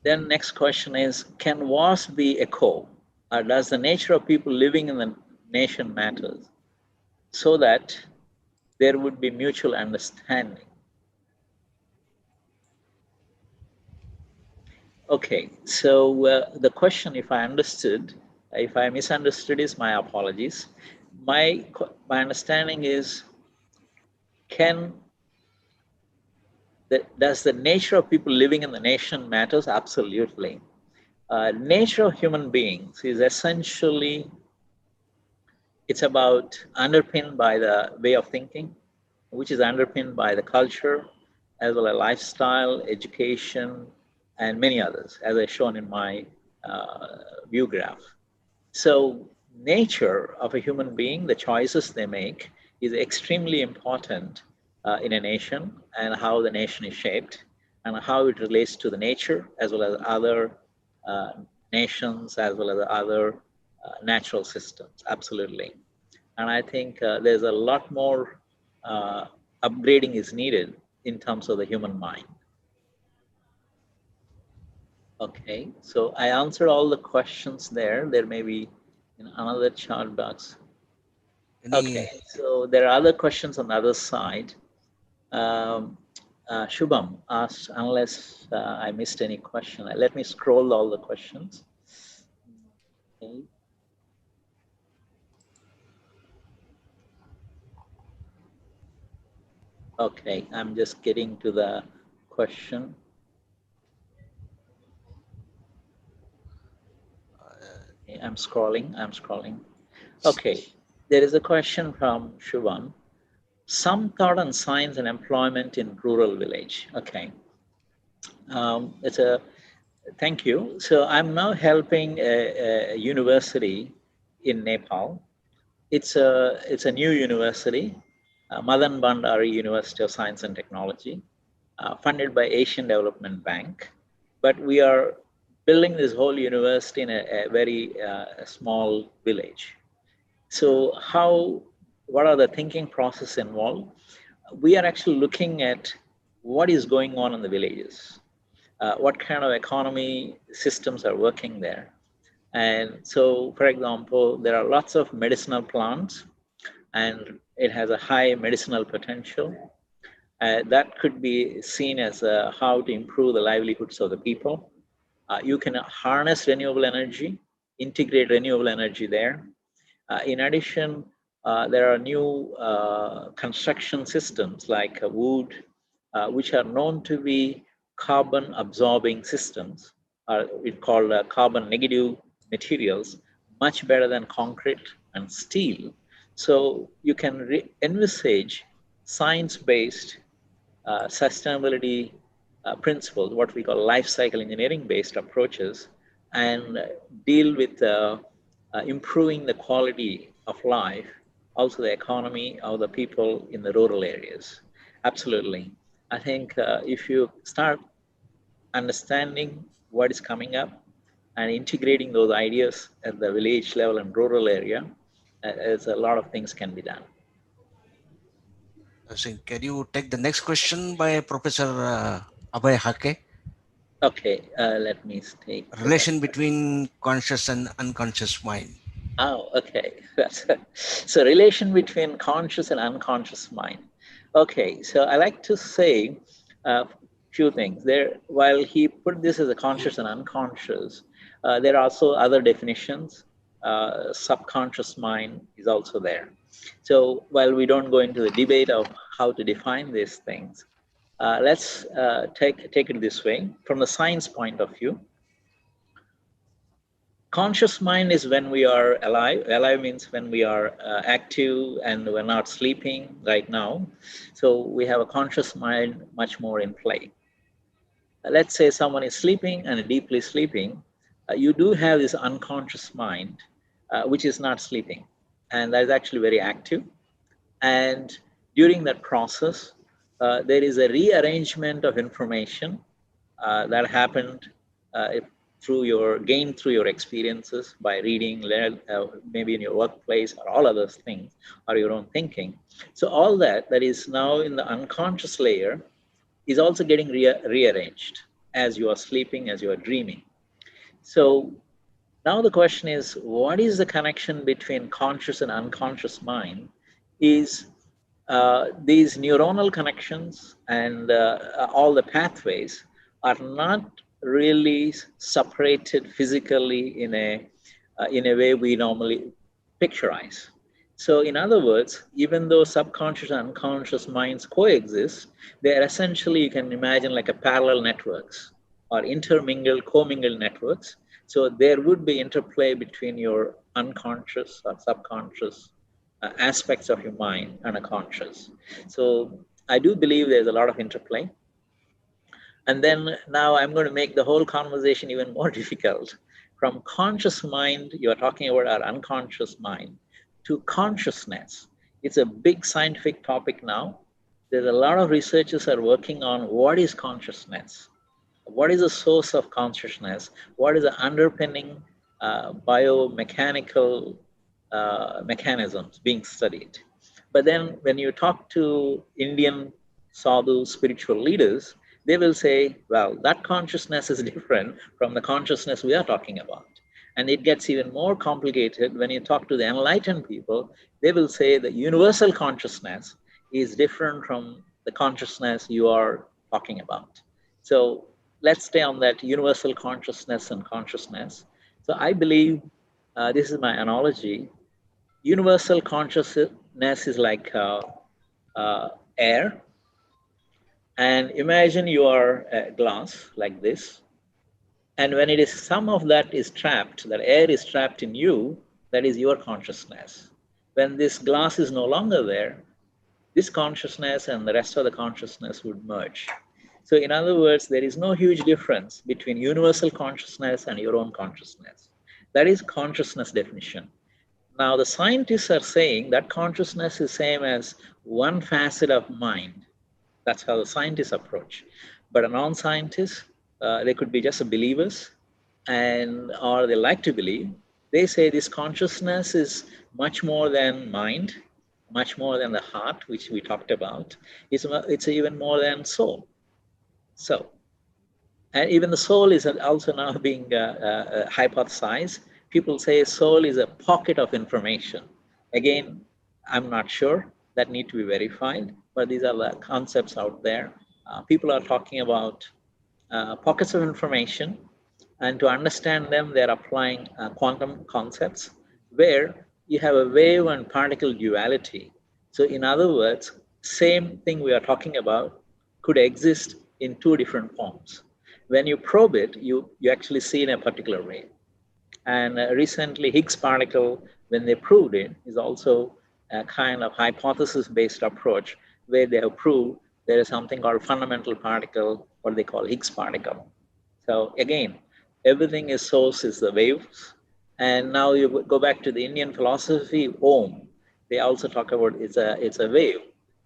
Then next question is, can wars be echo? Or does the nature of people living in the nation matters so that there would be mutual understanding? Okay, so the question, if I understood, if I misunderstood, is my apologies. My understanding is, does the nature of people living in the nation matters? Absolutely. Nature of human beings is essentially, it's about underpinned by the way of thinking, which is underpinned by the culture, as well as lifestyle, education, and many others, as I shown in my view graph. So nature of a human being, the choices they make, is extremely important in a nation, and how the nation is shaped and how it relates to the nature as well as other nations, as well as other natural systems. Absolutely. And I think there's a lot more upgrading is needed in terms of the human mind. Okay, so I answered all the questions there. There may be in another chat box. Okay, so there are other questions on the other side. Shubham asked, unless I missed any question, let me scroll all the questions. Okay. Okay, I'm just getting to the question. Okay, I'm scrolling. Okay, there is a question from Shubham. Some thought on science and employment in rural village. Okay, thank you. So I'm now helping a university in Nepal. It's a new university, Madan Bhandari University of Science and Technology, funded by Asian Development Bank. But we are building this whole university in a very small village. So what are the thinking process involved? We are actually looking at what is going on in the villages, what kind of economy systems are working there. And so, for example, there are lots of medicinal plants and it has a high medicinal potential. That could be seen as how to improve the livelihoods of the people. You can harness renewable energy, integrate renewable energy there. In addition, there are new construction systems like wood, which are known to be carbon absorbing systems, it's called carbon negative materials, much better than concrete and steel. So you can envisage science-based sustainability principles, what we call life cycle engineering based approaches, and deal with improving the quality of life, also the economy of the people in the rural areas. Absolutely. I think if you start understanding what is coming up and integrating those ideas at the village level and rural area, there's a lot of things can be done. So can you take the next question by Professor Abhay Hake? Okay, let me take relation between conscious and unconscious mind. Oh, okay. So relation between conscious and unconscious mind. Okay, so I like to say a few things there. While he put this as a conscious and unconscious, there are also other definitions. Subconscious mind is also there. So while we don't go into the debate of how to define these things, let's take it this way. From the science point of view, conscious mind is when we are alive. Alive means when we are active and we're not sleeping right now. So we have a conscious mind much more in play. Let's say someone is sleeping and deeply sleeping. you do have this unconscious mind, which is not sleeping, and that is actually very active. And during that process, there is a rearrangement of information that happened through your experiences by reading, maybe in your workplace or all other things, or your own thinking. So all that is now in the unconscious layer is also getting rearranged as you are sleeping, as you are dreaming. So now the question is, what is the connection between conscious and unconscious mind? Is these neuronal connections and all the pathways are not really separated physically in a way we normally picturize. So in other words, even though subconscious and unconscious minds coexist, they are essentially, you can imagine, like a parallel networks or intermingled, commingled networks. So there would be interplay between your unconscious or subconscious aspects of your mind and a conscious. So I do believe there's a lot of interplay. And then now I'm going to make the whole conversation even more difficult. From conscious mind, you're talking about our unconscious mind, to consciousness. It's a big scientific topic now. There's a lot of researchers are working on what is consciousness, what is the source of consciousness, what is the underpinning biomechanical mechanisms being studied. But then when you talk to Indian sadhu spiritual leaders, they will say, well, that consciousness is different from the consciousness we are talking about. And it gets even more complicated when you talk to the enlightened people. They will say the universal consciousness is different from the consciousness you are talking about. So let's stay on that universal consciousness and consciousness. So I believe, this is my analogy, universal consciousness is like air. And imagine you are a glass like this. And when it is, some of that is trapped, that air is trapped in you, that is your consciousness. When this glass is no longer there, this consciousness and the rest of the consciousness would merge. So in other words, there is no huge difference between universal consciousness and your own consciousness. That is consciousness definition. Now the scientists are saying that consciousness is same as one facet of mind. That's how the scientists approach. But a non-scientist, they could be just believers, or they like to believe. They say this consciousness is much more than mind, much more than the heart, which we talked about. It's even more than soul. So, and even the soul is also now being hypothesized. People say soul is a pocket of information. Again, I'm not sure. That need to be verified, but these are the concepts out there. People are talking about pockets of information, and to understand them, they're applying quantum concepts where you have a wave and particle duality. So in other words, same thing we are talking about could exist in two different forms. When you probe it, you actually see in a particular way. And recently, Higgs particle, when they proved it, is also a kind of hypothesis-based approach where they have proved there is something called fundamental particle, what they call Higgs particle. So again, everything is source is the waves. And now you go back to the Indian philosophy, Om. They also talk about it's a wave,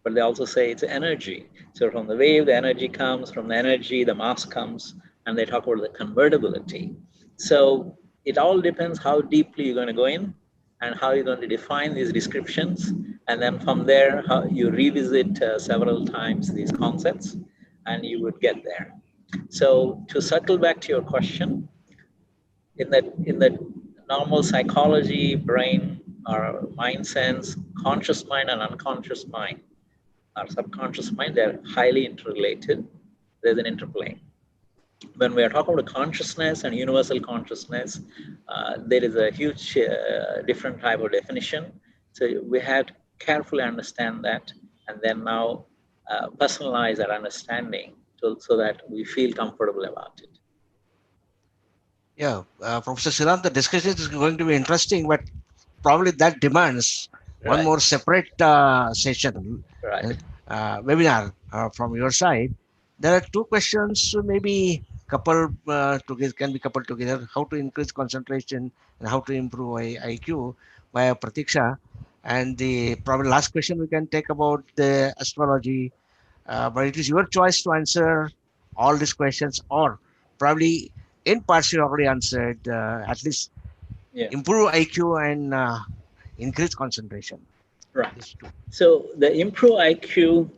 but they also say it's energy. So from the wave, the energy comes, from the energy, the mass comes, and they talk about the convertibility. So it all depends how deeply you're going to go in and how you're going to define these descriptions. And then from there, how you revisit several times these concepts, and you would get there. So to circle back to your question, in the normal psychology, brain or mind sense, conscious mind and unconscious mind, or subconscious mind, they're highly interrelated. There's an interplay. When we are talking about consciousness and universal consciousness, there is a huge different type of definition. So we have to carefully understand that, and then now personalize our understanding so that we feel comfortable about it. Yeah, Professor Sriram, the discussion is going to be interesting, but probably that demands one more separate session, Right. webinar from your side. There are two questions maybe can be coupled together. How to increase concentration and how to improve IQ via Pratiksha. And the probably last question we can take about the astrology, but it is your choice to answer all these questions, or probably in parts you already answered. At least Yeah, improve IQ and increase concentration. right. These two. So the improve IQ,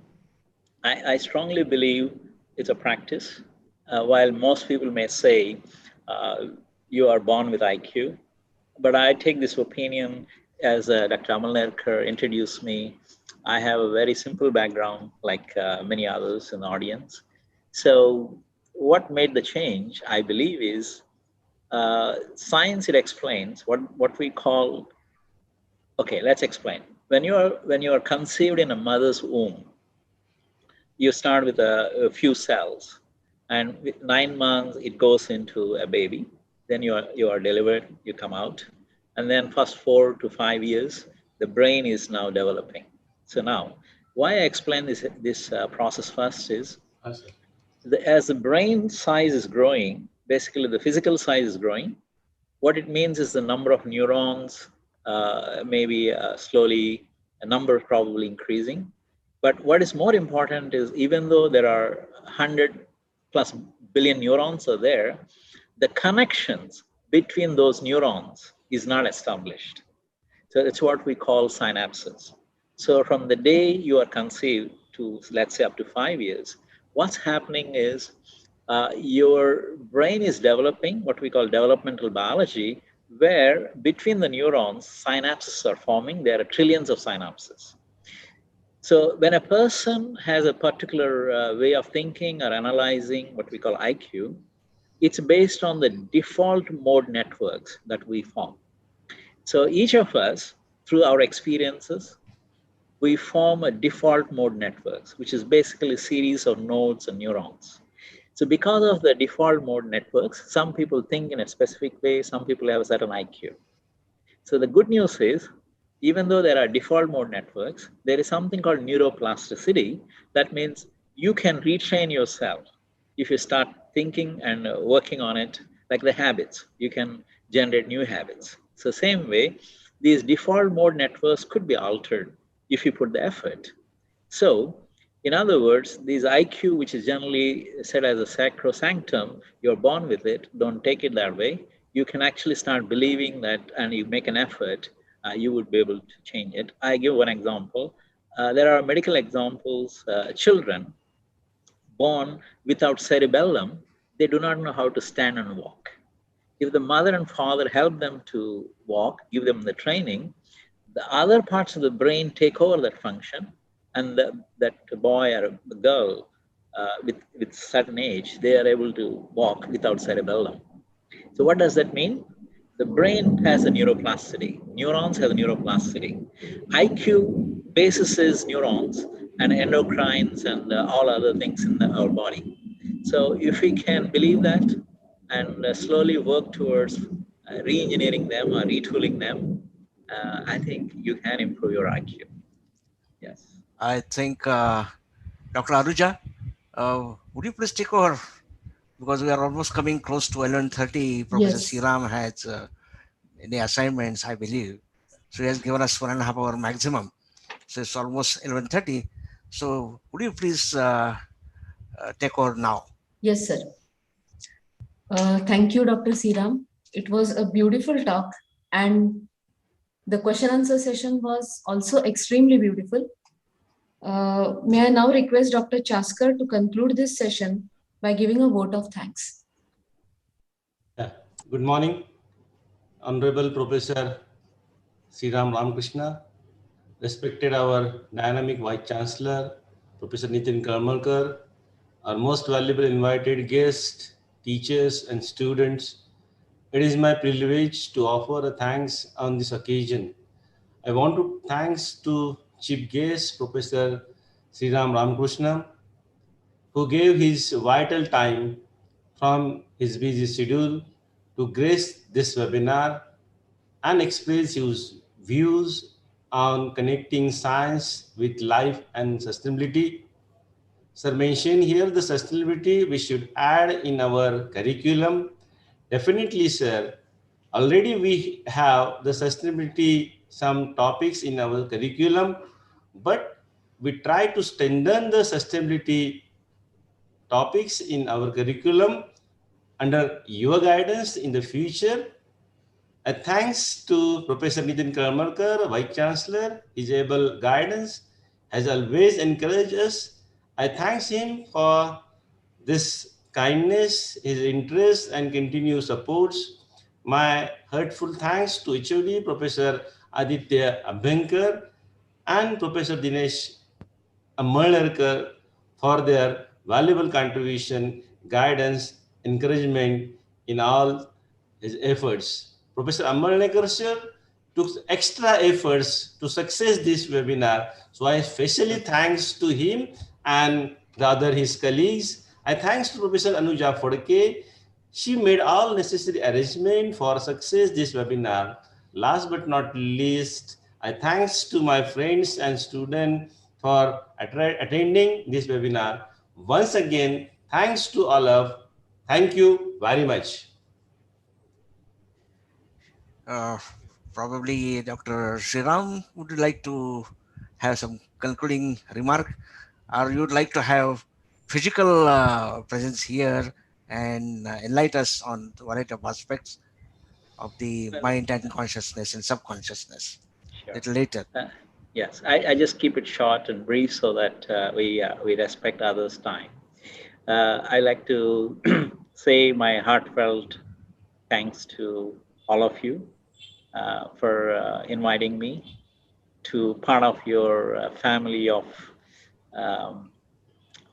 I strongly believe it's a practice. While most people may say you are born with IQ, but I take this opinion as Dr. Amalnerkar introduced me. I have a very simple background, like many others in the audience. So, what made the change, I believe, is science. It explains what we call. Okay, let's explain. When you are conceived in a mother's womb, you start with a few cells, and with 9 months it goes into a baby. Then you are delivered, you come out, and then first 4 to 5 years the brain is now developing. So now, why I explain this process first is, as the brain size is growing, basically the physical size is growing. What it means is the number of neurons, maybe slowly, a number probably increasing. But what is more important is, even though there are 100 plus billion neurons are there, the connections between those neurons is not established. So it's what we call synapses. So from the day you are conceived to, let's say, up to 5 years, what's happening is your brain is developing what we call developmental biology, where between the neurons, synapses are forming. There are trillions of synapses. So when a person has a particular way of thinking or analyzing, what we call IQ, it's based on the default mode networks that we form. So each of us, through our experiences, we form a default mode networks, which is basically a series of nodes and neurons. So because of the default mode networks, some people think in a specific way, some people have a certain IQ. So the good news is, even though there are default mode networks, there is something called neuroplasticity. That means you can retrain yourself if you start thinking and working on it, like the habits. You can generate new habits. So same way, these default mode networks could be altered if you put the effort. So, in other words, these IQ, which is generally said as a sacrosanctum, you're born with it, don't take it that way. You can actually start believing that, and you make an effort, you would be able to change it. I give one example. There are medical examples. Children born without cerebellum, they do not know how to stand and walk. If the mother and father help them to walk, give them the training, the other parts of the brain take over that function, and that boy or girl with certain age, they are able to walk without cerebellum. So what does that mean? The brain has a neuroplasticity. Neurons have a neuroplasticity. IQ bases is neurons and endocrines and all other things in our body. So if we can believe that and slowly work towards re-engineering them or retooling them, I think you can improve your IQ. Yes. I think Dr. Aruja, would you please take over, because we are almost coming close to 11:30. Professor Yes. Sriram has any assignments, I believe. So he has given us 1.5 hour maximum. So it's almost 11:30. So would you please take over now? Yes, sir. Thank you, Dr. Siram. It was a beautiful talk, and the question answer session was also extremely beautiful. May I now request Dr. Chaskar to conclude this session by giving a vote of thanks. Yeah. Good morning, Honorable Professor Sriram Ramakrishna, respected our dynamic Vice Chancellor, Professor Nitin Karmalkar, our most valuable invited guests, teachers and students. It is my privilege to offer a thanks on this occasion. I want to thanks to Chief Guest, Professor Sriram Ramakrishna, who gave his vital time from his busy schedule to grace this webinar and express his views on connecting science with life and sustainability. Sir mentioned here the sustainability we should add in our curriculum. Definitely, sir. Already we have the sustainability, some topics in our curriculum, but we try to strengthen the sustainability topics in our curriculum under your guidance in the future. Thanks to Professor Nitin Karmarkar, Vice Chancellor, his able guidance has always encouraged us. I thank him for this kindness, his interest, and continued supports. My heartful thanks to HOD Professor Aditya Abhankar and Professor Dinesh Ammalarkar for their valuable contribution, guidance, encouragement in all his efforts. Professor Ammalarkar sir took extra efforts to success this webinar. So I especially thanks to him and the other his colleagues. I thanks to Professor Anuja Phadke. She made all necessary arrangement for success this webinar. Last but not least, I thanks to my friends and students for attending this webinar. Once again, thanks to all of. Thank you very much. Probably Dr. Sriram, would you like to have some concluding remark, or you'd like to have physical presence here and enlighten us on the variety of aspects of the mind and consciousness and subconsciousness Sure. little later? Yes, I just keep it short and brief so that we respect others' time. I like to say my heartfelt thanks to all of you for inviting me to part of your family of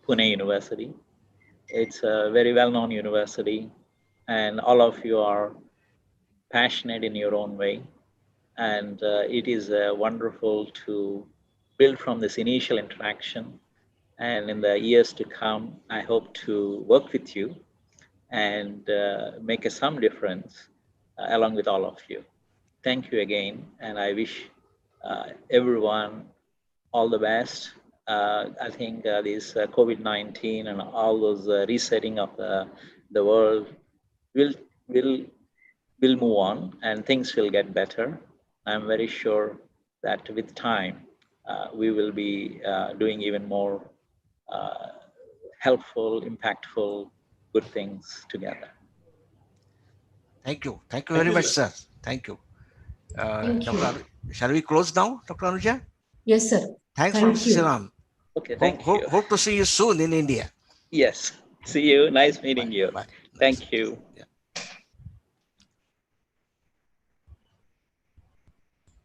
Pune University. It's a very well-known university, and all of you are passionate in your own way. And it is wonderful to build from this initial interaction. And in the years to come, I hope to work with you and make some difference along with all of you. Thank you again, and I wish everyone all the best. I think this COVID-19 and all those resetting of the world will move on, and things will get better. I'm very sure that with time, we will be doing even more helpful, impactful, good things together. Thank you. Thank you very much, sir. Thank you. Thank you. Shall we close now, Dr. Anuja? Yes, sir. Thanks, Thank Professor you. Sriram. Okay, thank you. Hope to see you soon in India. Yes, see you. Nice meeting Bye. you. Bye. Thank you. Yeah.